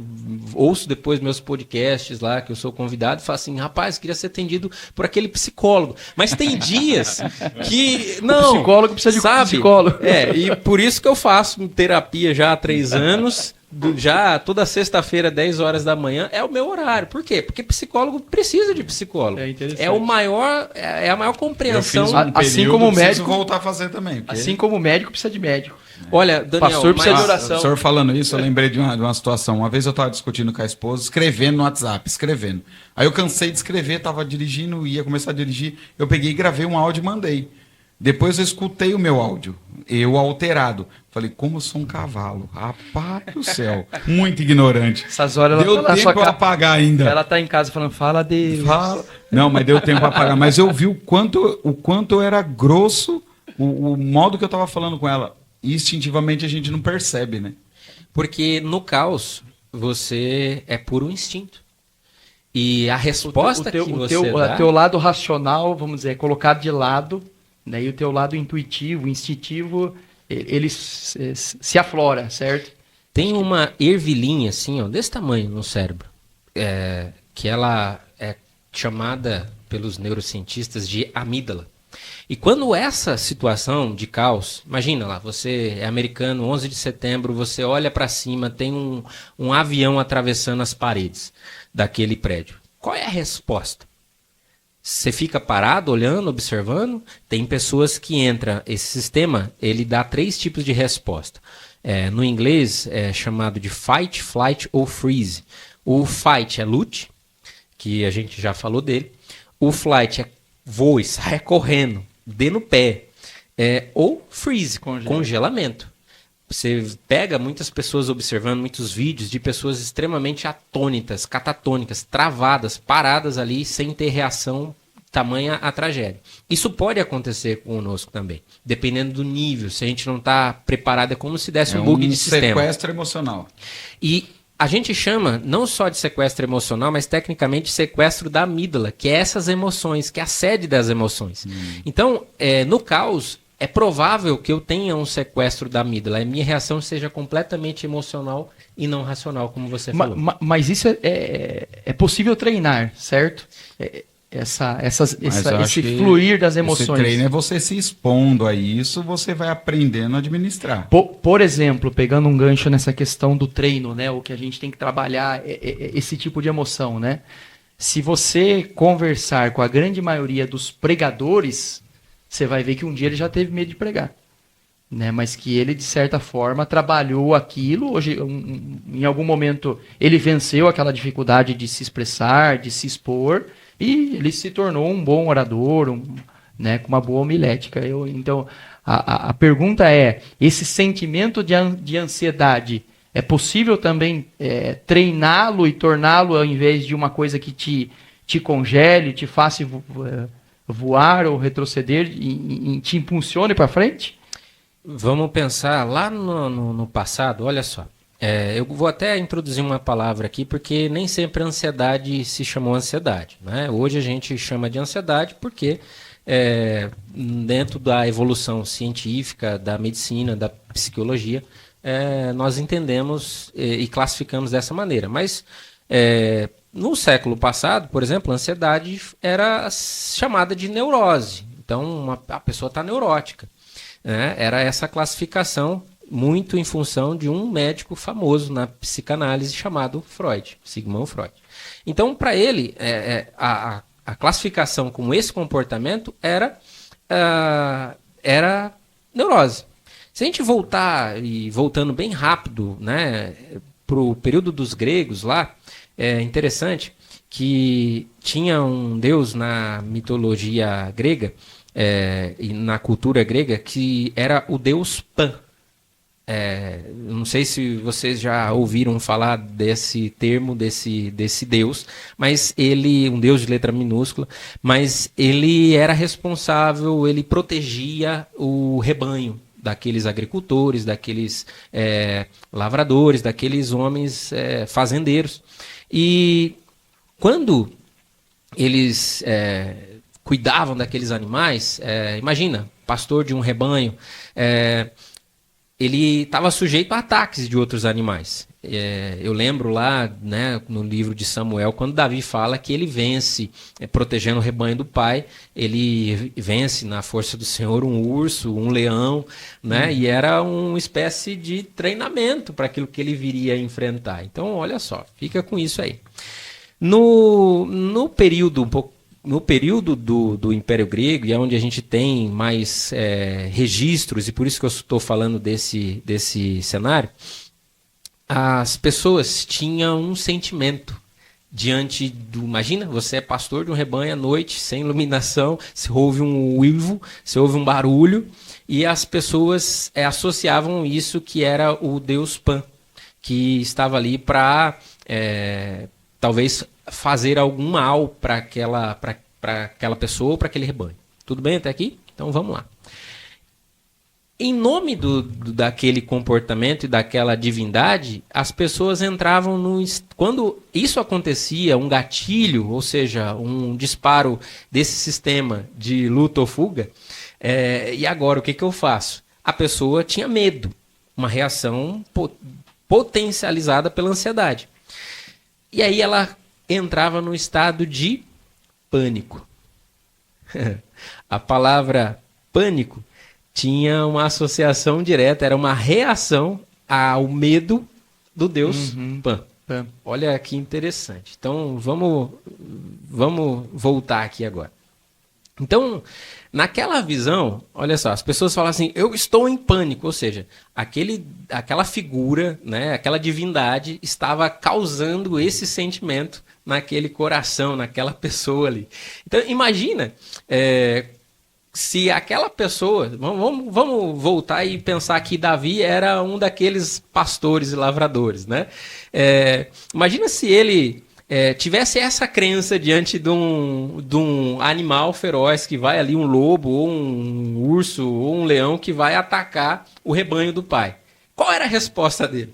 ouço depois meus podcasts lá, que eu sou convidado, e falo assim, rapaz, queria ser atendido por aquele psicólogo. Mas tem dias que... Não, o psicólogo precisa de psicólogo. E por isso que eu faço terapia já há 3 anos, já toda sexta-feira, 10 horas da manhã, é o meu horário. Por quê? Porque psicólogo precisa de psicólogo. É a maior compreensão. Eu fiz um assim como o médico voltar a fazer também. Porque... Assim como o médico precisa de médico. Olha, Daniel, pastor precisa de oração. O senhor falando isso, eu lembrei de uma situação. Uma vez eu estava discutindo com a esposa, escrevendo no WhatsApp, escrevendo. Aí eu cansei de escrever, estava dirigindo, ia começar a dirigir. Eu peguei e gravei um áudio e mandei. Depois eu escutei o meu áudio, eu alterado. Falei, como eu sou um cavalo. Rapaz do céu. Muito ignorante. Essas horas deu tempo para apagar ainda. Ela tá em casa falando, fala Deus. Não, mas deu tempo para apagar. Mas eu vi o quanto eu era grosso, o modo que eu estava falando com ela. E instintivamente a gente não percebe, né? Porque no caos, você é puro instinto. E a resposta que você dá... O teu lado racional, vamos dizer, é colocado de lado, né? E o teu lado intuitivo, instintivo, ele se aflora, certo? Tem uma ervilhinha assim, desse tamanho no cérebro, que ela é chamada pelos neurocientistas de amígdala. E quando essa situação de caos, imagina lá, você é americano, 11 de setembro, você olha para cima, tem um avião atravessando as paredes daquele prédio. Qual é a resposta? Você fica parado, olhando, observando? Tem pessoas que entram, esse sistema, ele dá 3 tipos de resposta. No inglês é chamado de fight, flight ou freeze. O fight é lute, que a gente já falou dele. O flight é voe, saia correndo, dê no pé. Ou freeze, congelamento. Você pega muitas pessoas observando muitos vídeos de pessoas extremamente atônitas, catatônicas, travadas, paradas ali sem ter reação, tamanha a tragédia. Isso pode acontecer conosco também, dependendo do nível. Se a gente não está preparado, é como se desse um bug de sistema. Sequestro emocional. E a gente chama não só de sequestro emocional, mas tecnicamente sequestro da amígdala, que é essas emoções, que é a sede das emoções. Então, no caos, é provável que eu tenha um sequestro da amígdala, a minha reação seja completamente emocional e não racional, como você falou. Mas isso é possível treinar, certo? Esse fluir das emoções. Esse treino é você se expondo a isso, você vai aprendendo a administrar. Por exemplo, pegando um gancho nessa questão do treino, né? O que a gente tem que trabalhar esse tipo de emoção, né? Se você conversar com a grande maioria dos pregadores, você vai ver que um dia ele já teve medo de pregar, né? Mas que ele, de certa forma, trabalhou aquilo. Hoje, em algum momento, ele venceu aquela dificuldade de se expressar, de se expor, e ele se tornou um bom orador, né, com uma boa homilética. Então, a pergunta é, esse sentimento de ansiedade, é possível também treiná-lo e torná-lo, ao invés de uma coisa que te congele, te faça voar ou retroceder, e te impulsione para frente? Vamos pensar lá no passado, olha só. Eu vou até introduzir uma palavra aqui, porque nem sempre a ansiedade se chamou ansiedade, né? Hoje a gente chama de ansiedade porque dentro da evolução científica, da medicina, da psicologia, nós entendemos e classificamos dessa maneira. Mas no século passado, por exemplo, a ansiedade era chamada de neurose. Então a pessoa está neurótica, né? Era essa classificação, muito em função de um médico famoso na psicanálise chamado Freud, Sigmund Freud. Então, para ele, a classificação como esse comportamento era neurose. Se a gente voltando bem rápido, né, para o período dos gregos lá, é interessante que tinha um deus na mitologia grega e na cultura grega que era o deus Pan. Não sei se vocês já ouviram falar desse termo, desse deus, mas ele, um deus de letra minúscula, mas ele era responsável, ele protegia o rebanho daqueles agricultores, daqueles lavradores, daqueles homens fazendeiros. E quando eles cuidavam daqueles animais, imagina, pastor de um rebanho, ele estava sujeito a ataques de outros animais. Eu lembro lá, né, no livro de Samuel, quando Davi fala que ele vence, protegendo o rebanho do pai, ele vence na força do Senhor um urso, um leão, né, e era uma espécie de treinamento para aquilo que ele viria a enfrentar. Então, olha só, fica com isso aí. No período do Império Grego, e é onde a gente tem mais registros, e por isso que eu estou falando desse cenário, as pessoas tinham um sentimento diante do... Imagina, você é pastor de um rebanho à noite, sem iluminação, se ouve um uivo, se ouve um barulho, e as pessoas associavam isso que era o deus Pan, que estava ali para talvez fazer algum mal para aquela pessoa ou para aquele rebanho. Tudo bem até aqui? Então vamos lá. Em nome daquele comportamento e daquela divindade, as pessoas entravam quando isso acontecia, um gatilho, ou seja, um disparo desse sistema de luta ou fuga, e agora o que eu faço? A pessoa tinha medo, uma reação potencializada pela ansiedade. E aí ela entrava no estado de pânico. A palavra pânico tinha uma associação direta, era uma reação ao medo do deus Pan. Olha que interessante. Então, vamos voltar aqui agora. Então, naquela visão, olha só, as pessoas falam assim, eu estou em pânico, ou seja, aquela figura, né, aquela divindade estava causando esse sentimento naquele coração, naquela pessoa ali. Então, imagina se aquela pessoa... Vamos voltar e pensar que Davi era um daqueles pastores e lavradores, né? Imagina se ele tivesse essa crença diante de um animal feroz que vai ali, um lobo, ou um urso, ou um leão que vai atacar o rebanho do pai. Qual era a resposta dele?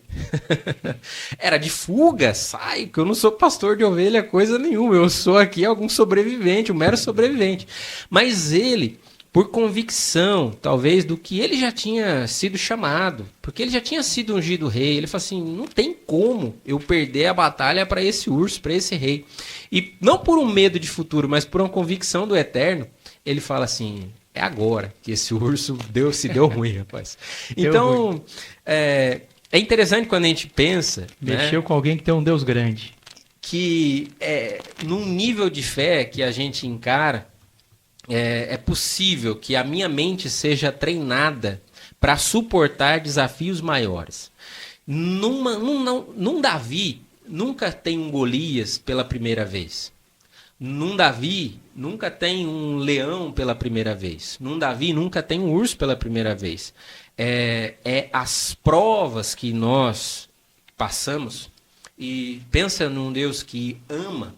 Era de fuga, sai, que eu não sou pastor de ovelha coisa nenhuma, eu sou aqui algum sobrevivente, um mero sobrevivente. Mas ele, por convicção, talvez, do que ele já tinha sido chamado, porque ele já tinha sido ungido rei, ele falou assim, não tem como eu perder a batalha para esse urso, para esse rei. E não por um medo de futuro, mas por uma convicção do eterno, ele fala assim, é agora que esse urso se deu ruim, rapaz. Então, é interessante quando a gente pensa... Mexeu, né, com alguém que tem um Deus grande. Que num nível de fé que a gente encara, é possível que a minha mente seja treinada para suportar desafios maiores. Num Davi, nunca tem um Golias pela primeira vez. Num Davi, nunca tem um leão pela primeira vez. Num Davi, nunca tem um urso pela primeira vez. As provas que nós passamos, e pensa num Deus que ama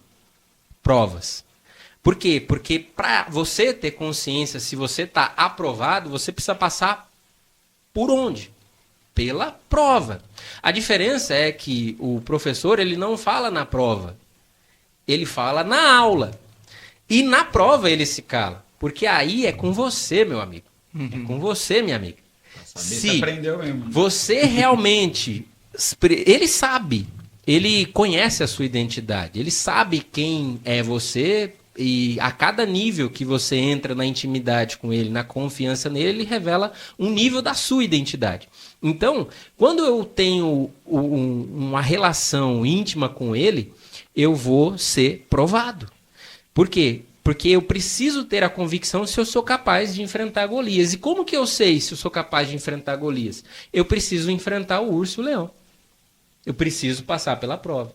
provas. Por quê? Porque para você ter consciência se você está aprovado, você precisa passar por onde? Pela prova. A diferença é que o professor ele não fala na prova. Ele fala na aula. E na prova ele se cala. Porque aí é com você, meu amigo. É com você, minha amiga. Se aprendeu mesmo. Você realmente... Ele sabe. Ele conhece a sua identidade. Ele sabe quem é você. E a cada nível que você entra na intimidade com ele, na confiança nele, ele revela um nível da sua identidade. Então, quando eu tenho uma relação íntima com ele, eu vou ser provado. Por quê? Porque eu preciso ter a convicção se eu sou capaz de enfrentar Golias. E como que eu sei se eu sou capaz de enfrentar Golias? Eu preciso enfrentar o urso e o leão. Eu preciso passar pela prova.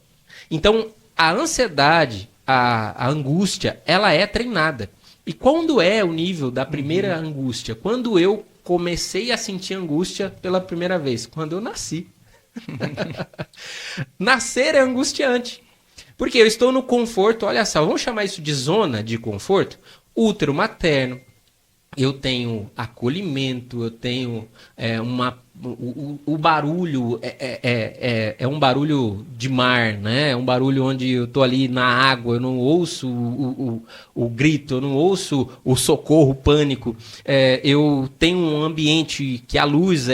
Então, a ansiedade, a angústia, ela é treinada. E quando é o nível da primeira angústia? Quando eu comecei a sentir angústia pela primeira vez? Quando eu nasci. Nascer é angustiante. Porque eu estou no conforto, olha só, vamos chamar isso de zona de conforto? Útero materno, eu tenho acolhimento, eu tenho o barulho, é um barulho de mar, né? É um barulho onde eu estou ali na água, eu não ouço o grito, eu não ouço o socorro, o pânico. Eu tenho um ambiente que a luz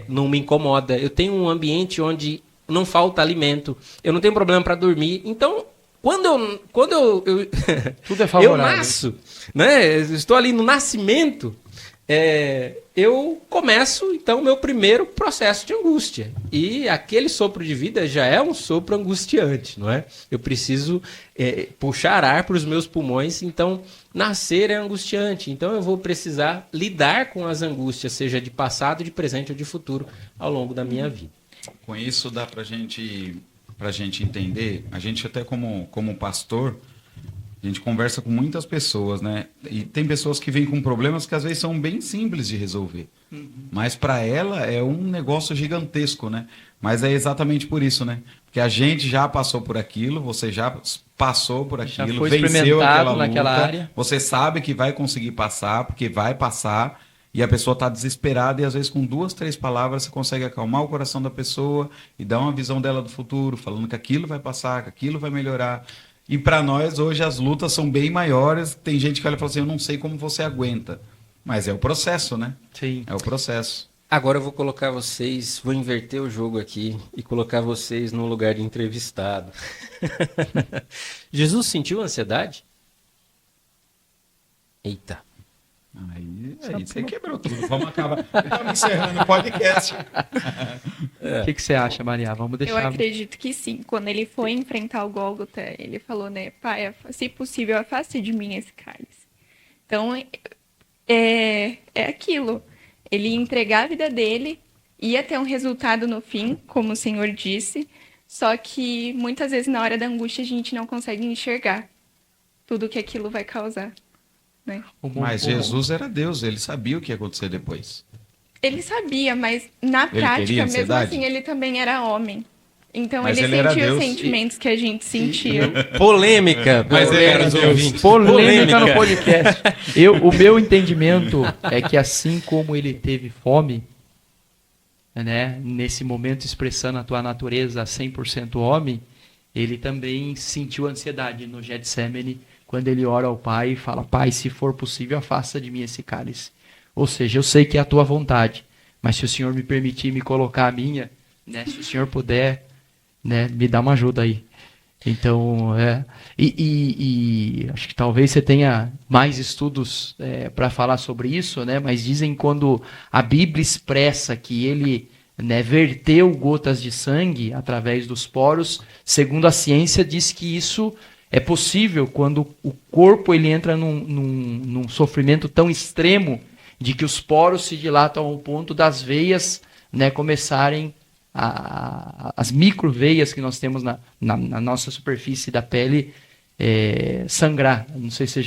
não me incomoda, eu tenho um ambiente onde não falta alimento, eu não tenho problema para dormir. Então, quando eu tudo é favorável. Eu nasço, né? Estou ali no nascimento, eu começo, então, o meu primeiro processo de angústia. E aquele sopro de vida já é um sopro angustiante, não é? Eu preciso puxar ar para os meus pulmões, então, nascer é angustiante. Então, eu vou precisar lidar com as angústias, seja de passado, de presente ou de futuro, ao longo da minha vida. Com isso dá pra gente entender, a gente até como pastor, a gente conversa com muitas pessoas, né? E tem pessoas que vêm com problemas que às vezes são bem simples de resolver. Mas para ela é um negócio gigantesco, né? Mas é exatamente por isso, né? Porque a gente já passou por aquilo, você já passou por aquilo, já foi venceu aquela luta, naquela área. Você sabe que vai conseguir passar, porque vai passar. E a pessoa está desesperada e às vezes com 2, 3 palavras você consegue acalmar o coração da pessoa e dar uma visão dela do futuro, falando que aquilo vai passar, que aquilo vai melhorar. E para nós hoje as lutas são bem maiores. Tem gente que olha e fala assim, eu não sei como você aguenta. Mas é o processo, né? Sim. É o processo. Agora eu vou colocar vocês, vou inverter o jogo aqui e colocar vocês no lugar de entrevistado. Jesus sentiu ansiedade? Eita. Aí você quebrou tudo. Vamos acabar. Estamos encerrando o podcast. O que você acha, Maria? Vamos deixar. Eu acredito que sim. Quando ele foi enfrentar o Gólgota, ele falou, né? Pai, se possível, afaste de mim esse cálice. Então, é aquilo. Ele ia entregar a vida dele, ia ter um resultado no fim, como o Senhor disse, só que muitas vezes na hora da angústia a gente não consegue enxergar tudo que aquilo vai causar. Né? Mas Jesus era Deus, ele sabia o que ia acontecer depois. Ele sabia, mas na prática, mesmo assim, ele também era homem. Então ele sentia os sentimentos que a gente sentia. Polêmica, mas ele era Deus. Polêmica no podcast. O meu entendimento é que assim como ele teve fome, né, nesse momento expressando a tua natureza 100% homem, ele também sentiu ansiedade no Getsemane, quando ele ora ao Pai e fala: Pai, se for possível, afasta de mim esse cálice. Ou seja, eu sei que é a tua vontade, mas se o Senhor me permitir me colocar a minha, né, se o Senhor puder, né, me dá uma ajuda aí. Então, acho que talvez você tenha mais estudos para falar sobre isso, né, mas dizem quando a Bíblia expressa que ele, né, verteu gotas de sangue através dos poros, segundo a ciência diz que isso é possível quando o corpo ele entra num sofrimento tão extremo de que os poros se dilatam ao ponto das veias, né, começarem as microveias que nós temos na nossa superfície da pele sangrar. Não sei se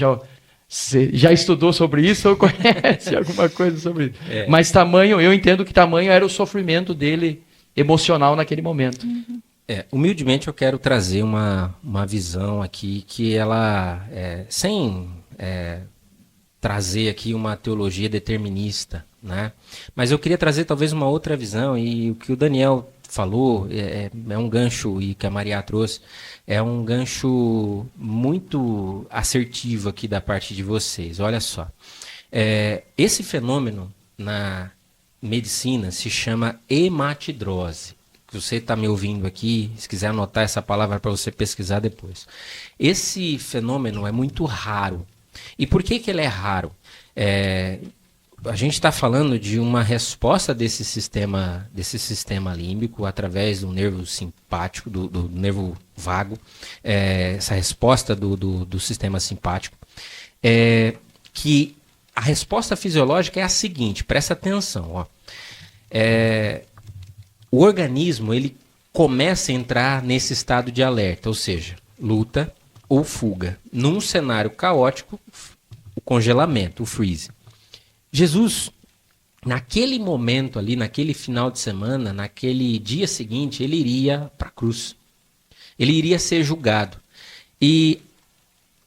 você já estudou sobre isso ou conhece alguma coisa sobre isso. Mas eu entendo que tamanho era o sofrimento dele emocional naquele momento. Humildemente eu quero trazer uma visão aqui que ela, sem trazer aqui uma teologia determinista, né? Mas eu queria trazer talvez uma outra visão, e o que o Daniel falou é um gancho, e que a Maria trouxe, é um gancho muito assertivo aqui da parte de vocês. Olha só, esse fenômeno na medicina se chama hematidrose. Você está me ouvindo aqui, se quiser anotar essa palavra para você pesquisar depois. Esse fenômeno é muito raro. E por que ele é raro? A gente está falando de uma resposta desse sistema límbico através do nervo simpático, do nervo vago, essa resposta do sistema simpático, que a resposta fisiológica é a seguinte, presta atenção, ó. O organismo ele começa a entrar nesse estado de alerta, ou seja, luta ou fuga. Num cenário caótico, o congelamento, o freeze. Jesus, naquele momento ali, naquele final de semana, naquele dia seguinte, ele iria para a cruz. Ele iria ser julgado. E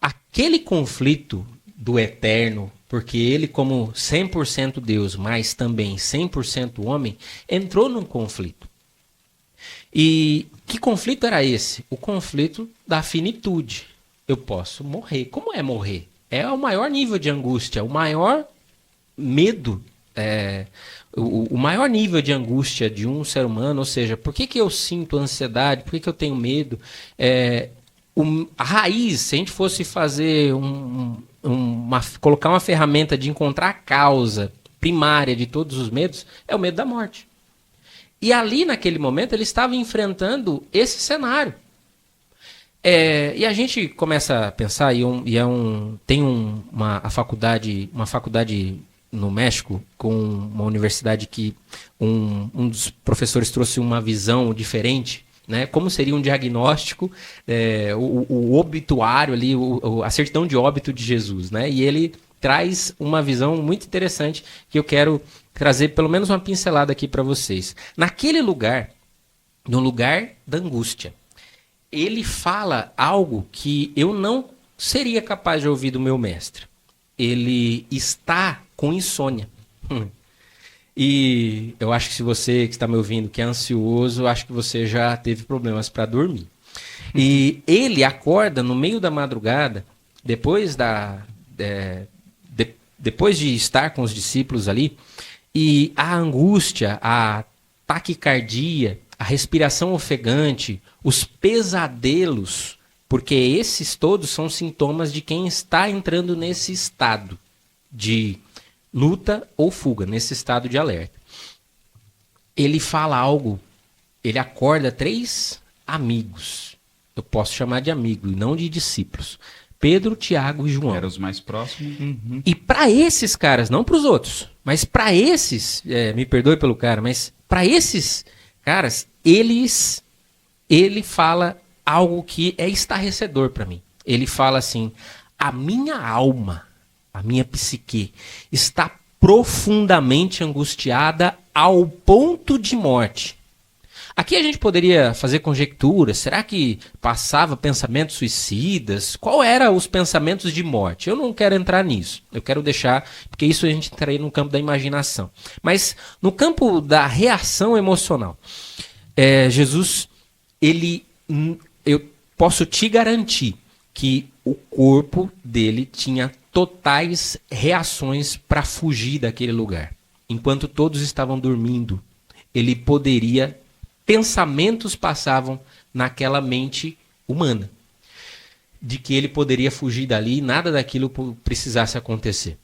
aquele conflito do eterno, porque ele como 100% Deus, mas também 100% homem, entrou num conflito. E que conflito era esse? O conflito da finitude. Eu posso morrer. Como é morrer? É o maior nível de angústia, o maior medo, o maior nível de angústia de um ser humano. Ou seja, por que eu sinto ansiedade? Por que eu tenho medo? A raiz, se a gente fosse fazer colocar uma ferramenta de encontrar a causa primária de todos os medos, é o medo da morte. E ali, naquele momento, ele estava enfrentando esse cenário. E a gente começa a pensar, tem uma faculdade no México, com uma universidade que um dos professores trouxe uma visão diferente, né? Como seria um diagnóstico, o obituário ali, a certidão de óbito de Jesus, né? E ele traz uma visão muito interessante que eu quero trazer pelo menos uma pincelada aqui para vocês. Naquele lugar, no lugar da angústia, ele fala algo que eu não seria capaz de ouvir do meu mestre. Ele está com insônia. E eu acho que se você que está me ouvindo, que é ansioso, acho que você já teve problemas para dormir. E ele acorda no meio da madrugada, depois de estar com os discípulos ali, e a angústia, a taquicardia, a respiração ofegante, os pesadelos, porque esses todos são sintomas de quem está entrando nesse estado de luta ou fuga, nesse estado de alerta. Ele fala algo, ele acorda 3 amigos, eu posso chamar de amigo e não de discípulos, Pedro, Tiago e João. Eram os mais próximos. Uhum. E para esses caras, não para os outros, mas para esses, me perdoe pelo cara, mas para esses caras, ele fala algo que é estarrecedor para mim. Ele fala assim: a minha alma, a minha psique, está profundamente angustiada ao ponto de morte. Aqui a gente poderia fazer conjecturas. Será que passava pensamentos suicidas? Qual eram os pensamentos de morte? Eu não quero entrar nisso. Eu quero deixar, porque isso a gente entraria no campo da imaginação. Mas no campo da reação emocional, Jesus, eu posso te garantir que o corpo dele tinha totais reações para fugir daquele lugar. Enquanto todos estavam dormindo, ele poderia... Pensamentos passavam naquela mente humana de que ele poderia fugir dali e nada daquilo precisasse acontecer.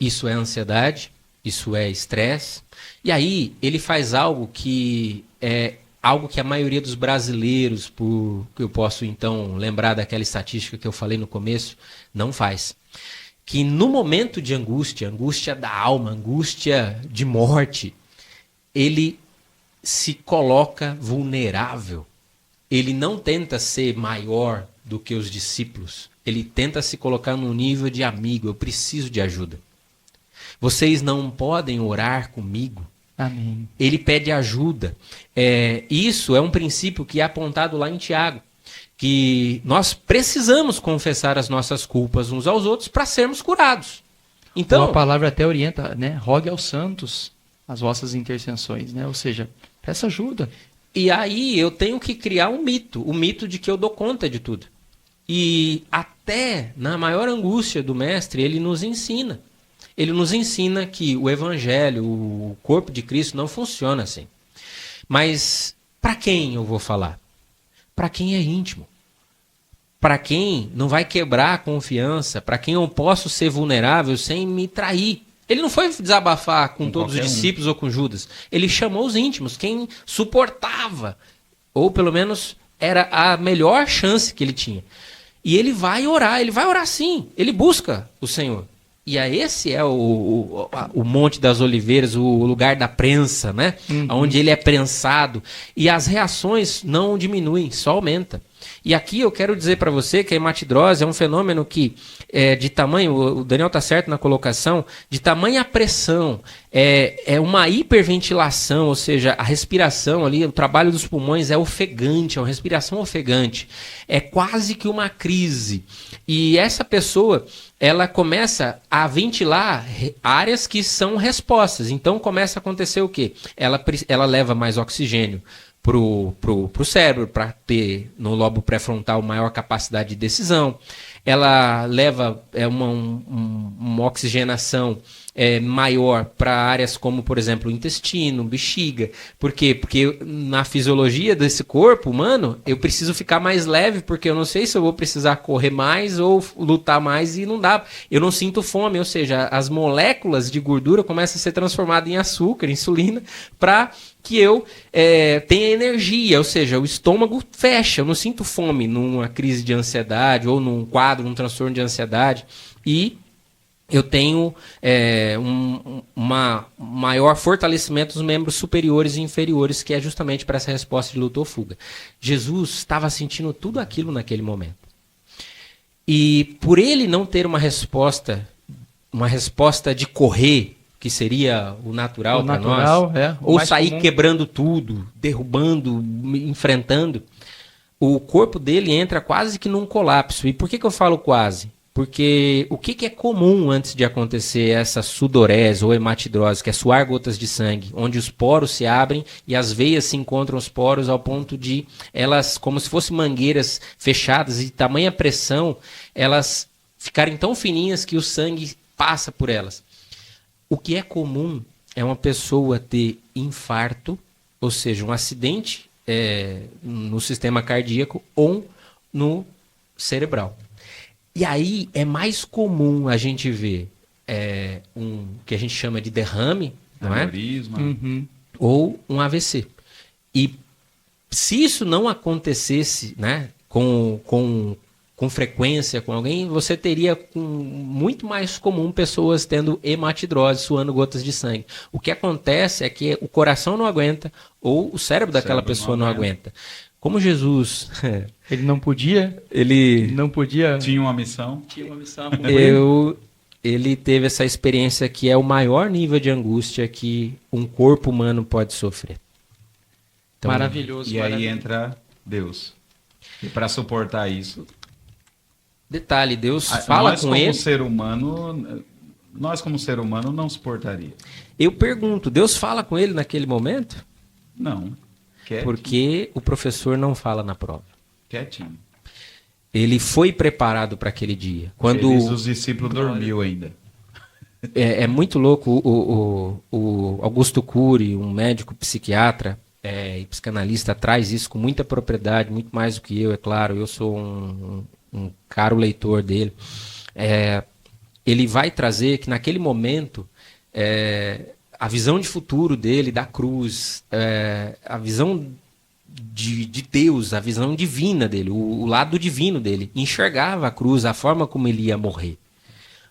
Isso é ansiedade, isso é estresse. E aí ele faz algo que é algo que a maioria dos brasileiros, que eu posso então lembrar daquela estatística que eu falei no começo, não faz. Que no momento de angústia, angústia da alma, angústia de morte, ele se coloca vulnerável. Ele não tenta ser maior do que os discípulos. Ele tenta se colocar num nível de amigo. Eu preciso de ajuda. Vocês não podem orar comigo? Amém. Ele pede ajuda. Isso é um princípio que é apontado lá em Tiago. Que nós precisamos confessar as nossas culpas uns aos outros para sermos curados. Então, a palavra até orienta, né? Rogue aos santos as vossas intercessões, né? Ou seja, peça ajuda. E aí eu tenho que criar um mito, o mito de que eu dou conta de tudo. E até na maior angústia do mestre, ele nos ensina. Ele nos ensina que o evangelho, o corpo de Cristo não funciona assim. Mas para quem eu vou falar? Para quem é íntimo. Para quem não vai quebrar a confiança, para quem eu posso ser vulnerável sem me trair. Ele não foi desabafar com todos os discípulos ou com Judas. Ele chamou os íntimos, quem suportava. Ou pelo menos era a melhor chance que ele tinha. E ele vai orar sim. Ele busca o Senhor. E esse é o Monte das Oliveiras, o lugar da prensa, né? Onde ele é prensado. E as reações não diminuem, só aumenta. E aqui eu quero dizer para você que a hematidrose é um fenômeno que de tamanho, o Daniel está certo na colocação, de tamanha pressão, é uma hiperventilação, ou seja, a respiração ali, o trabalho dos pulmões é ofegante, é uma respiração ofegante, é quase que uma crise. E essa pessoa, ela começa a ventilar áreas que são respostas, então começa a acontecer o quê? Ela leva mais oxigênio pro cérebro, para ter no lobo pré-frontal maior capacidade de decisão. Ela leva uma oxigenação maior para áreas como, por exemplo, o intestino, bexiga. Por quê? Porque na fisiologia desse corpo humano, eu preciso ficar mais leve, porque eu não sei se eu vou precisar correr mais ou lutar mais e não dá. Eu não sinto fome, ou seja, as moléculas de gordura começam a ser transformadas em açúcar, insulina, para que eu tenha energia, ou seja, o estômago fecha, eu não sinto fome numa crise de ansiedade ou num quadro, num transtorno de ansiedade, e eu tenho um maior fortalecimento dos membros superiores e inferiores, que é justamente para essa resposta de luta ou fuga. Jesus estava sentindo tudo aquilo naquele momento. E por ele não ter uma resposta de correr, que seria o natural para nós, ou sair comum, quebrando tudo, derrubando, enfrentando, o corpo dele entra quase que num colapso. E por que eu falo quase? Porque o que é comum antes de acontecer essa sudorese ou hematidrose, que é suar gotas de sangue, onde os poros se abrem e as veias se encontram os poros ao ponto de elas, como se fossem mangueiras fechadas e de tamanha pressão, elas ficarem tão fininhas que o sangue passa por elas. O que é comum é uma pessoa ter infarto, ou seja, um acidente no sistema cardíaco ou no cerebral. E aí é mais comum a gente ver que a gente chama de derrame, não é? Ou um AVC. E se isso não acontecesse, né, com frequência com alguém, você teria muito mais comum pessoas tendo hematidrose, suando gotas de sangue. O que acontece é que o coração não aguenta ou o cérebro daquela pessoa não aguenta. Como Jesus... Ele não podia? Tinha uma missão. Ele teve essa experiência que é o maior nível de angústia que um corpo humano pode sofrer. Então, Maravilhoso. E aí maravilhoso. entra Deus. E para suportar isso, detalhe, Deus fala com ele. Nós como ser humano não suportaria. Eu pergunto, Deus fala com ele naquele momento? Não. Quietinho. Porque o professor não fala na prova. Quietinho. Ele foi preparado para aquele dia. Quando Os discípulos dormiu ainda. é muito louco, o Augusto Cury, um médico psiquiatra e psicanalista, traz isso com muita propriedade, muito mais do que eu, é claro. Eu sou um caro leitor dele. Ele vai trazer que naquele momento a visão de futuro dele, da cruz, a visão de Deus, a visão divina dele, o lado divino dele, enxergava a cruz, a forma como ele ia morrer.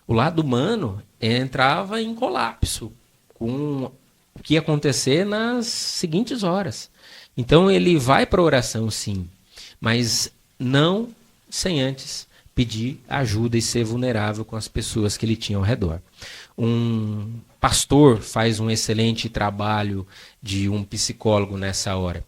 O lado humano entrava em colapso com o que ia acontecer nas seguintes horas. Então ele vai para a oração, sim, mas não sem antes pedir ajuda e ser vulnerável com as pessoas que ele tinha ao redor. Um pastor faz um excelente trabalho de um psicólogo nessa hora.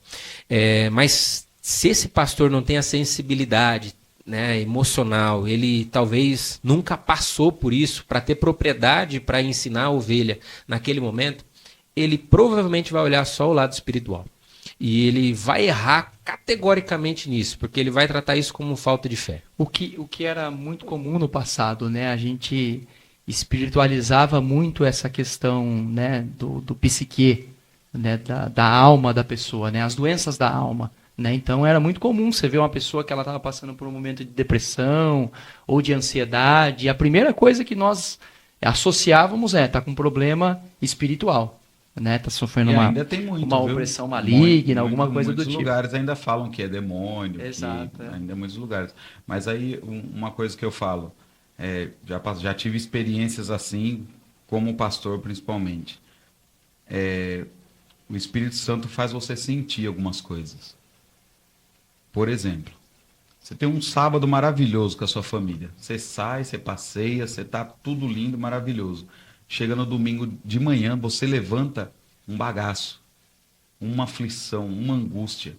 Mas se esse pastor não tem a sensibilidade, né, emocional, ele talvez nunca passou por isso para ter propriedade para ensinar a ovelha naquele momento, ele provavelmente vai olhar só o lado espiritual. E ele vai errar categoricamente nisso, porque ele vai tratar isso como falta de fé. O que era muito comum no passado, né? A gente espiritualizava muito essa questão, né, do psique, né, da alma da pessoa, né, as doenças da alma. Né? Então era muito comum você ver uma pessoa que ela estava passando por um momento de depressão ou de ansiedade. E a primeira coisa que nós associávamos tá com um problema espiritual. Né? Tá sofrendo uma opressão maligna, alguma coisa do tipo. Muitos lugares ainda falam que é demônio. Exato. Ainda muitos lugares. Mas aí uma coisa que eu falo, já tive experiências assim, como pastor principalmente. O Espírito Santo faz você sentir algumas coisas. Por exemplo, você tem um sábado maravilhoso com a sua família. Você sai, você passeia, você tá tudo lindo, maravilhoso. Chega no domingo de manhã, você levanta um bagaço, uma aflição, uma angústia.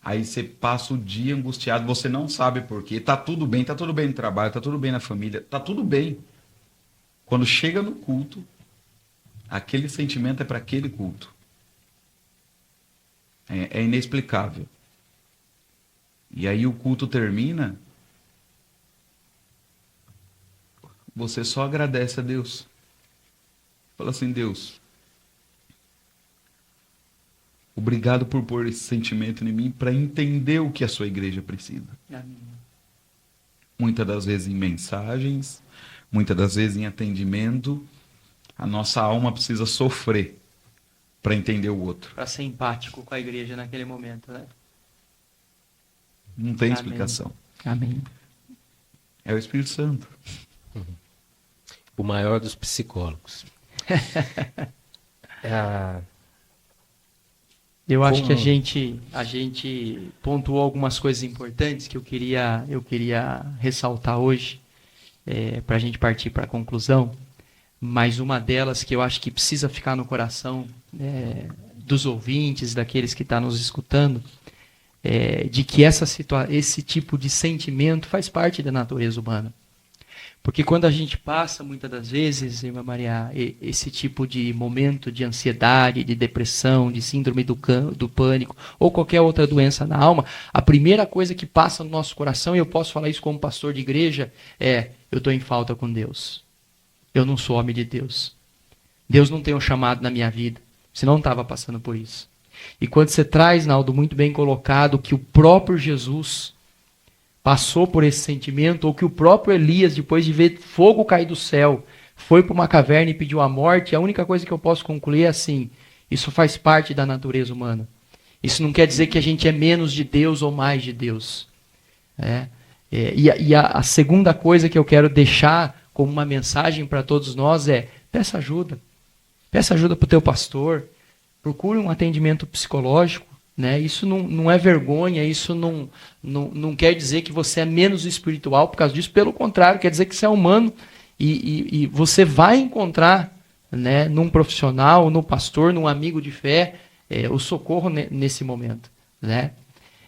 Aí você passa o dia angustiado, você não sabe por quê. Tá tudo bem no trabalho, tá tudo bem na família, tá tudo bem. Quando chega no culto, aquele sentimento é para aquele culto. É inexplicável. E aí o culto termina, você só agradece a Deus. Fala assim, Deus, obrigado por pôr esse sentimento em mim para entender o que a sua igreja precisa. Amém. Muitas das vezes em mensagens, muitas das vezes em atendimento, a nossa alma precisa sofrer para entender o outro. Para ser empático com a igreja naquele momento, né? Não tem explicação. Amém. É o Espírito Santo. O maior dos psicólogos. Eu acho que a gente pontuou algumas coisas importantes que eu queria ressaltar hoje, para a gente partir para a conclusão. Mas uma delas que eu acho que precisa ficar no coração dos ouvintes, daqueles que estão nos escutando, de que esse tipo de sentimento faz parte da natureza humana. Porque quando a gente passa, muitas das vezes, irmã Maria, esse tipo de momento de ansiedade, de depressão, de síndrome do pânico, ou qualquer outra doença na alma, a primeira coisa que passa no nosso coração, e eu posso falar isso como pastor de igreja, eu estou em falta com Deus. Eu não sou homem de Deus. Deus não tem um chamado na minha vida, senão não estava passando por isso. E quando você traz, Naldo, muito bem colocado, que o próprio Jesus passou por esse sentimento, ou que o próprio Elias, depois de ver fogo cair do céu, foi para uma caverna e pediu a morte, a única coisa que eu posso concluir é assim, isso faz parte da natureza humana. Isso não quer dizer que a gente é menos de Deus ou mais de Deus. E a segunda coisa que eu quero deixar como uma mensagem para todos nós peça ajuda. Peça ajuda para o teu pastor, procure um atendimento psicológico. Né? Isso não é vergonha, isso não quer dizer que você é menos espiritual por causa disso, pelo contrário, quer dizer que você é humano e você vai encontrar, né, num profissional, num pastor, num amigo de fé, o socorro nesse momento, né?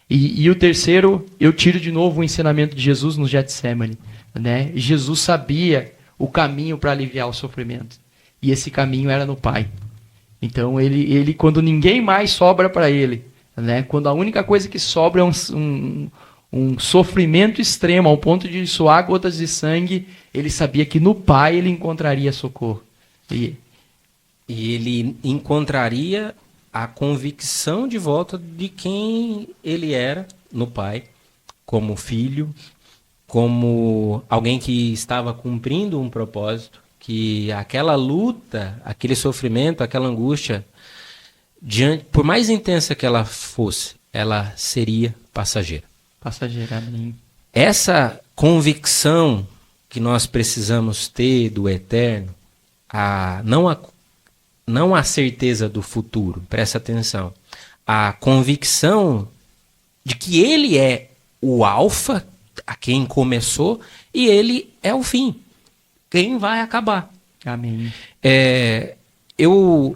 E o terceiro, eu tiro de novo o ensinamento de Jesus no Getsemane, né? Jesus sabia o caminho para aliviar o sofrimento, e esse caminho era no Pai. Então ele quando ninguém mais sobra para ele, né? Quando a única coisa que sobra é um sofrimento extremo, ao ponto de suar gotas de sangue, ele sabia que no Pai ele encontraria socorro. E ele encontraria a convicção de volta de quem ele era no Pai, como filho, como alguém que estava cumprindo um propósito, que aquela luta, aquele sofrimento, aquela angústia, por mais intensa que ela fosse, ela seria passageira. Passageira, amém. Essa convicção que nós precisamos ter do eterno, não a certeza do futuro, presta atenção, a convicção de que ele é o alfa, a quem começou, e ele é o fim, quem vai acabar. Amém.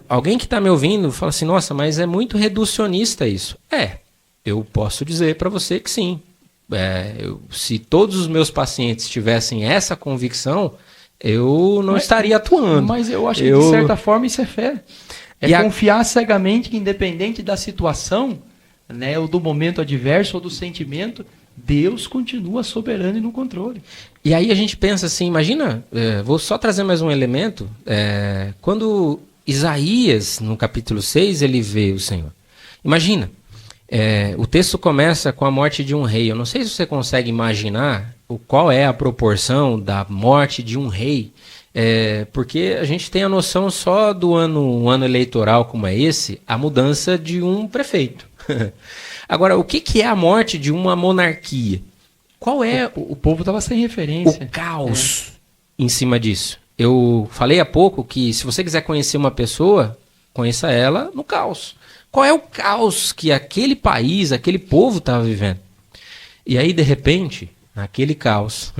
Alguém que está me ouvindo fala assim, nossa, mas é muito reducionista isso. Eu posso dizer para você que sim. Se todos os meus pacientes tivessem essa convicção, eu não estaria atuando. Mas eu acho que, de certa forma, isso é fé. Confiar cegamente que, independente da situação, né, ou do momento adverso, ou do sentimento, Deus continua soberano e no controle. E aí a gente pensa assim, imagina, vou só trazer mais um elemento, quando Isaías, no capítulo 6, ele vê o Senhor. Imagina, o texto começa com a morte de um rei. Eu não sei se você consegue imaginar qual é a proporção da morte de um rei, porque a gente tem a noção só do um ano eleitoral como é esse, a mudança de um prefeito. Agora, o que é a morte de uma monarquia? Qual é o povo estava sem referência. O caos em cima disso? Eu falei há pouco que se você quiser conhecer uma pessoa, conheça ela no caos. Qual é o caos que aquele país, aquele povo estava vivendo? E aí, de repente, naquele caos,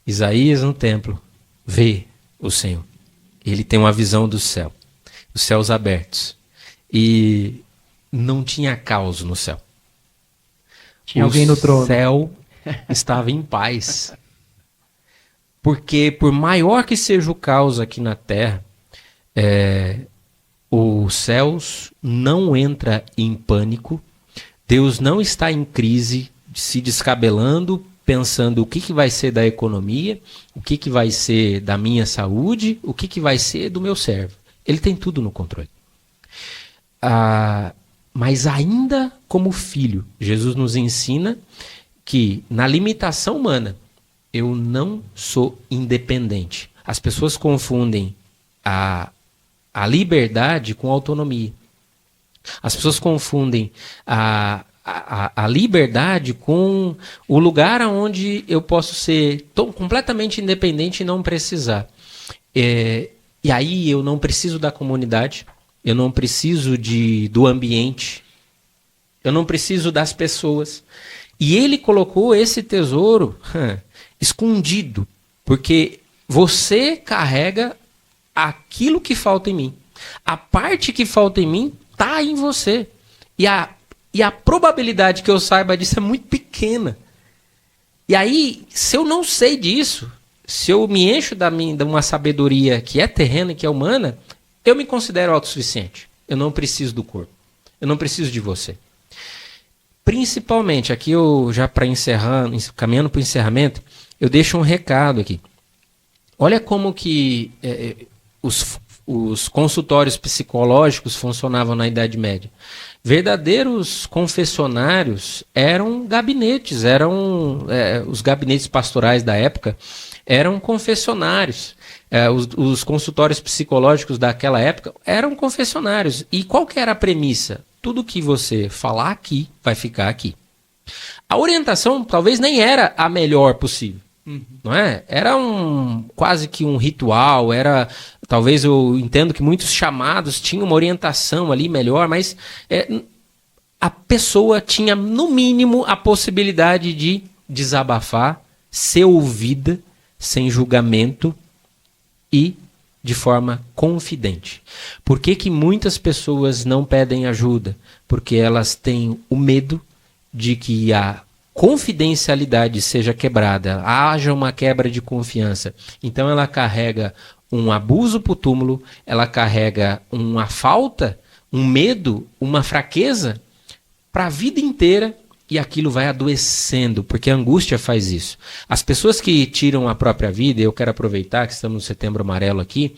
Isaías no templo vê o Senhor. Ele tem uma visão do céu, os céus abertos. E não tinha caos no céu. Tinha alguém no trono. O céu estava em paz. Porque por maior que seja o caos aqui na terra, os céus não entra em pânico, Deus não está em crise, se descabelando, pensando o que vai ser da economia, o que vai ser da minha saúde, o que vai ser do meu servo. Ele tem tudo no controle. Mas ainda como filho, Jesus nos ensina que na limitação humana, eu não sou independente. As pessoas confundem a liberdade com autonomia. As pessoas confundem a liberdade com o lugar onde eu posso ser completamente independente e não precisar. E aí eu não preciso da comunidade, eu não preciso do ambiente, eu não preciso das pessoas. E ele colocou esse tesouro escondido, porque você carrega aquilo que falta em mim. A parte que falta em mim está em você. E a probabilidade que eu saiba disso é muito pequena. E aí, se eu não sei disso, se eu me encho de uma sabedoria que é terrena e que é humana, eu me considero autossuficiente. Eu não preciso do corpo. Eu não preciso de você. Principalmente, aqui eu já caminhando para o encerramento, eu deixo um recado aqui. Olha como que os consultórios psicológicos funcionavam na Idade Média. Verdadeiros confessionários eram gabinetes, os gabinetes pastorais da época eram confessionários. Os consultórios psicológicos daquela época eram confessionários. E qual que era a premissa? Tudo que você falar aqui vai ficar aqui. A orientação talvez nem era a melhor possível. Não é? Era quase que um ritual, talvez eu entendo que muitos chamados tinham uma orientação ali melhor, mas a pessoa tinha no mínimo a possibilidade de desabafar, ser ouvida, sem julgamento e de forma confidente. Por que que muitas pessoas não pedem ajuda? Porque elas têm o medo de que a confidencialidade seja quebrada, haja uma quebra de confiança. Então ela carrega um abuso para o túmulo, ela carrega uma falta, um medo, uma fraqueza para a vida inteira, e aquilo vai adoecendo, porque a angústia faz isso. As pessoas que tiram a própria vida, eu quero aproveitar que estamos no Setembro Amarelo aqui,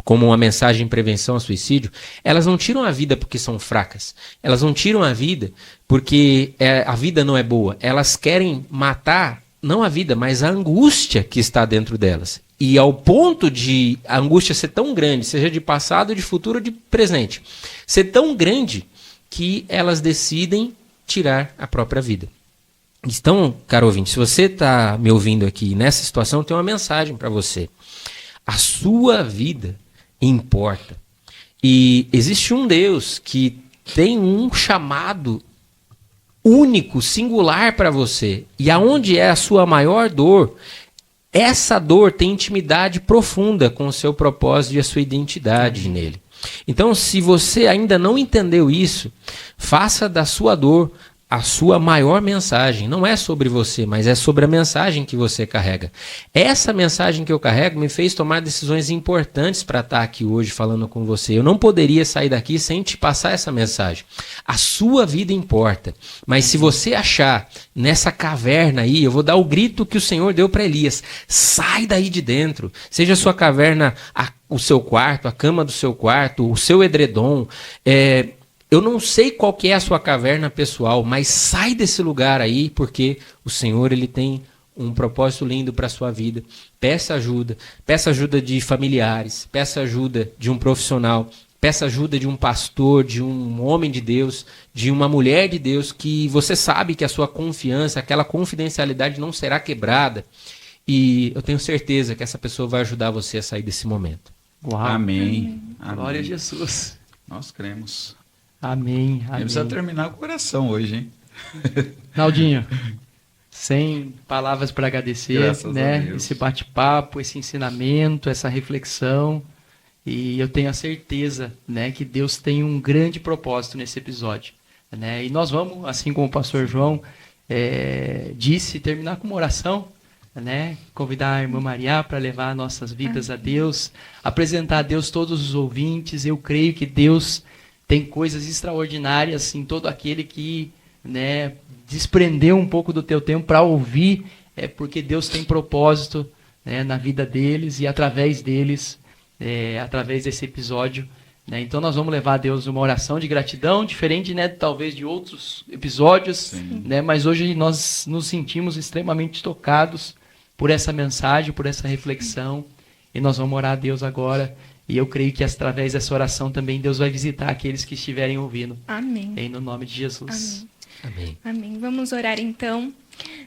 como uma mensagem de prevenção ao suicídio, elas não tiram a vida porque são fracas. Elas não tiram a vida porque a vida não é boa. Elas querem matar, não a vida, mas a angústia que está dentro delas. E ao ponto de a angústia ser tão grande, seja de passado, de futuro ou de presente, ser tão grande que elas decidem tirar a própria vida. Então, caro ouvinte, se você está me ouvindo aqui nessa situação, eu tenho uma mensagem para você. A sua vida importa. E existe um Deus que tem um chamado único, singular para você. E aonde é a sua maior dor, essa dor tem intimidade profunda com o seu propósito e a sua identidade nele. Então, se você ainda não entendeu isso, faça da sua dor a sua maior mensagem. Não é sobre você, mas é sobre a mensagem que você carrega. Essa mensagem que eu carrego me fez tomar decisões importantes para estar aqui hoje falando com você. Eu não poderia sair daqui sem te passar essa mensagem. A sua vida importa, mas se você achar nessa caverna aí, eu vou dar o grito que o Senhor deu para Elias: sai daí de dentro, seja a sua caverna o seu quarto, a cama do seu quarto, o seu edredom, eu não sei qual que é a sua caverna pessoal, mas sai desse lugar aí, porque o Senhor ele tem um propósito lindo para a sua vida. Peça ajuda de familiares, peça ajuda de um profissional, peça ajuda de um pastor, de um homem de Deus, de uma mulher de Deus, que você sabe que a sua confiança, aquela confidencialidade não será quebrada. E eu tenho certeza que essa pessoa vai ajudar você a sair desse momento. Uau. Amém. Glória a Jesus. Nós cremos. Amém. Amém. Precisa terminar com o coração hoje, hein? Naldinho, sem palavras para agradecer, né? Esse bate-papo, esse ensinamento, essa reflexão. E eu tenho a certeza, né, que Deus tem um grande propósito nesse episódio, né? E nós vamos, assim como o pastor João disse, terminar com uma oração, né? Convidar a irmã Maria para levar nossas vidas a Deus, apresentar a Deus todos os ouvintes. Eu creio que Deus tem coisas extraordinárias em todo aquele que, né, desprendeu um pouco do teu tempo para ouvir, porque Deus tem propósito, né, na vida deles e através deles, através desse episódio, né? Então nós vamos levar a Deus uma oração de gratidão, diferente, né, talvez de outros episódios, né, mas hoje nós nos sentimos extremamente tocados por essa mensagem, por essa reflexão, e nós vamos orar a Deus agora, e eu creio que através dessa oração também Deus vai visitar aqueles que estiverem ouvindo. Amém. Em no nome de Jesus. Amém. Amém. Vamos orar então.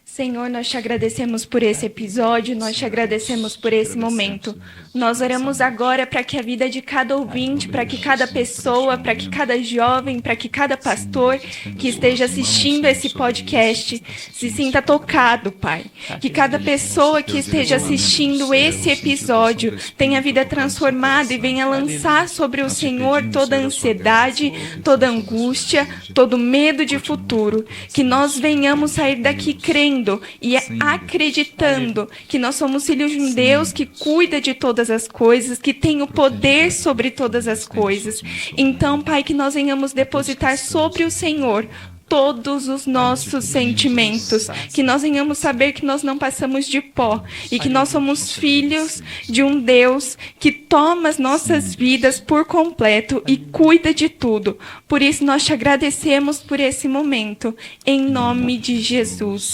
Senhor, nós te agradecemos por esse episódio, nós te agradecemos por esse momento. Nós oramos agora para que a vida de cada ouvinte, para que cada pessoa, para que cada jovem, para que cada pastor que esteja assistindo esse podcast se sinta tocado, Pai. Que cada pessoa que esteja assistindo esse episódio tenha a vida transformada e venha lançar sobre o Senhor toda a ansiedade, toda a angústia, todo medo de futuro. Que nós venhamos sair daqui crendo e acreditando que nós somos filhos de um Deus que cuida de todas as coisas, que tem o poder sobre todas as coisas. Então, Pai, que nós venhamos depositar sobre o Senhor todos os nossos sentimentos, que nós venhamos saber que nós não passamos de pó e que nós somos filhos de um Deus que toma as nossas vidas por completo e cuida de tudo. Por isso nós te agradecemos por esse momento, em nome de Jesus.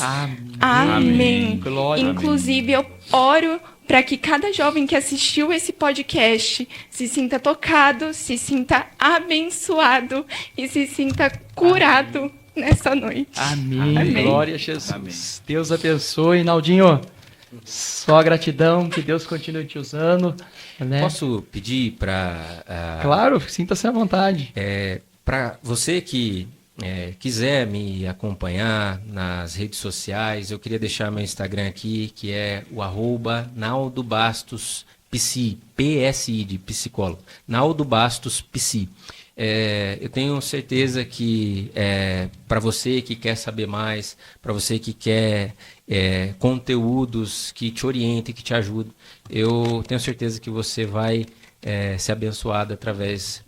Amém. Inclusive eu oro para que cada jovem que assistiu esse podcast se sinta tocado, se sinta abençoado e se sinta curado nessa noite. Amém. Glória a Jesus. Amém. Deus abençoe. Naldinho, só gratidão, que Deus continue te usando. Né? Posso pedir para... Claro, sinta-se à vontade. Para você que quiser me acompanhar nas redes sociais, eu queria deixar meu Instagram aqui, que é o @NaldoBastos Psi, PSI, de psicólogo. Naldo Bastos Psi. Eu tenho certeza que para você que quer saber mais, para você que quer conteúdos que te orientem, que te ajudem, eu tenho certeza que você vai ser abençoado através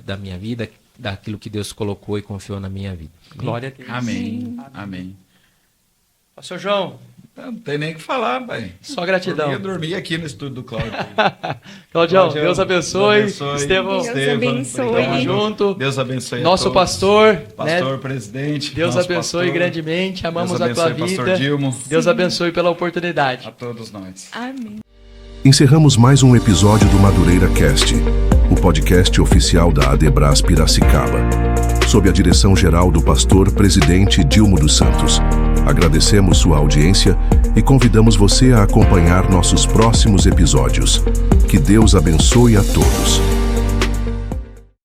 da minha vida, daquilo que Deus colocou e confiou na minha vida. Glória a Deus. Amém. Amém. Pastor João, Não tem nem o que falar, pai. só gratidão. Eu dormi aqui no estúdio do Cláudio. Claudião, Deus abençoe. Estevão, Deus abençoe. tamo junto. Deus abençoe a Nosso todos. pastor, Pastor, né? presidente. Deus nosso abençoe pastor. grandemente. Amamos Deus a tua abençoe, vida. pastor Dilmo. Deus abençoe pela oportunidade. A todos nós. Amém. Encerramos mais um episódio do Madureira Cast, o podcast oficial da Adebras Piracicaba, sob a direção geral do pastor presidente Dilmo dos Santos. Agradecemos sua audiência e convidamos você a acompanhar nossos próximos episódios. Que Deus abençoe a todos.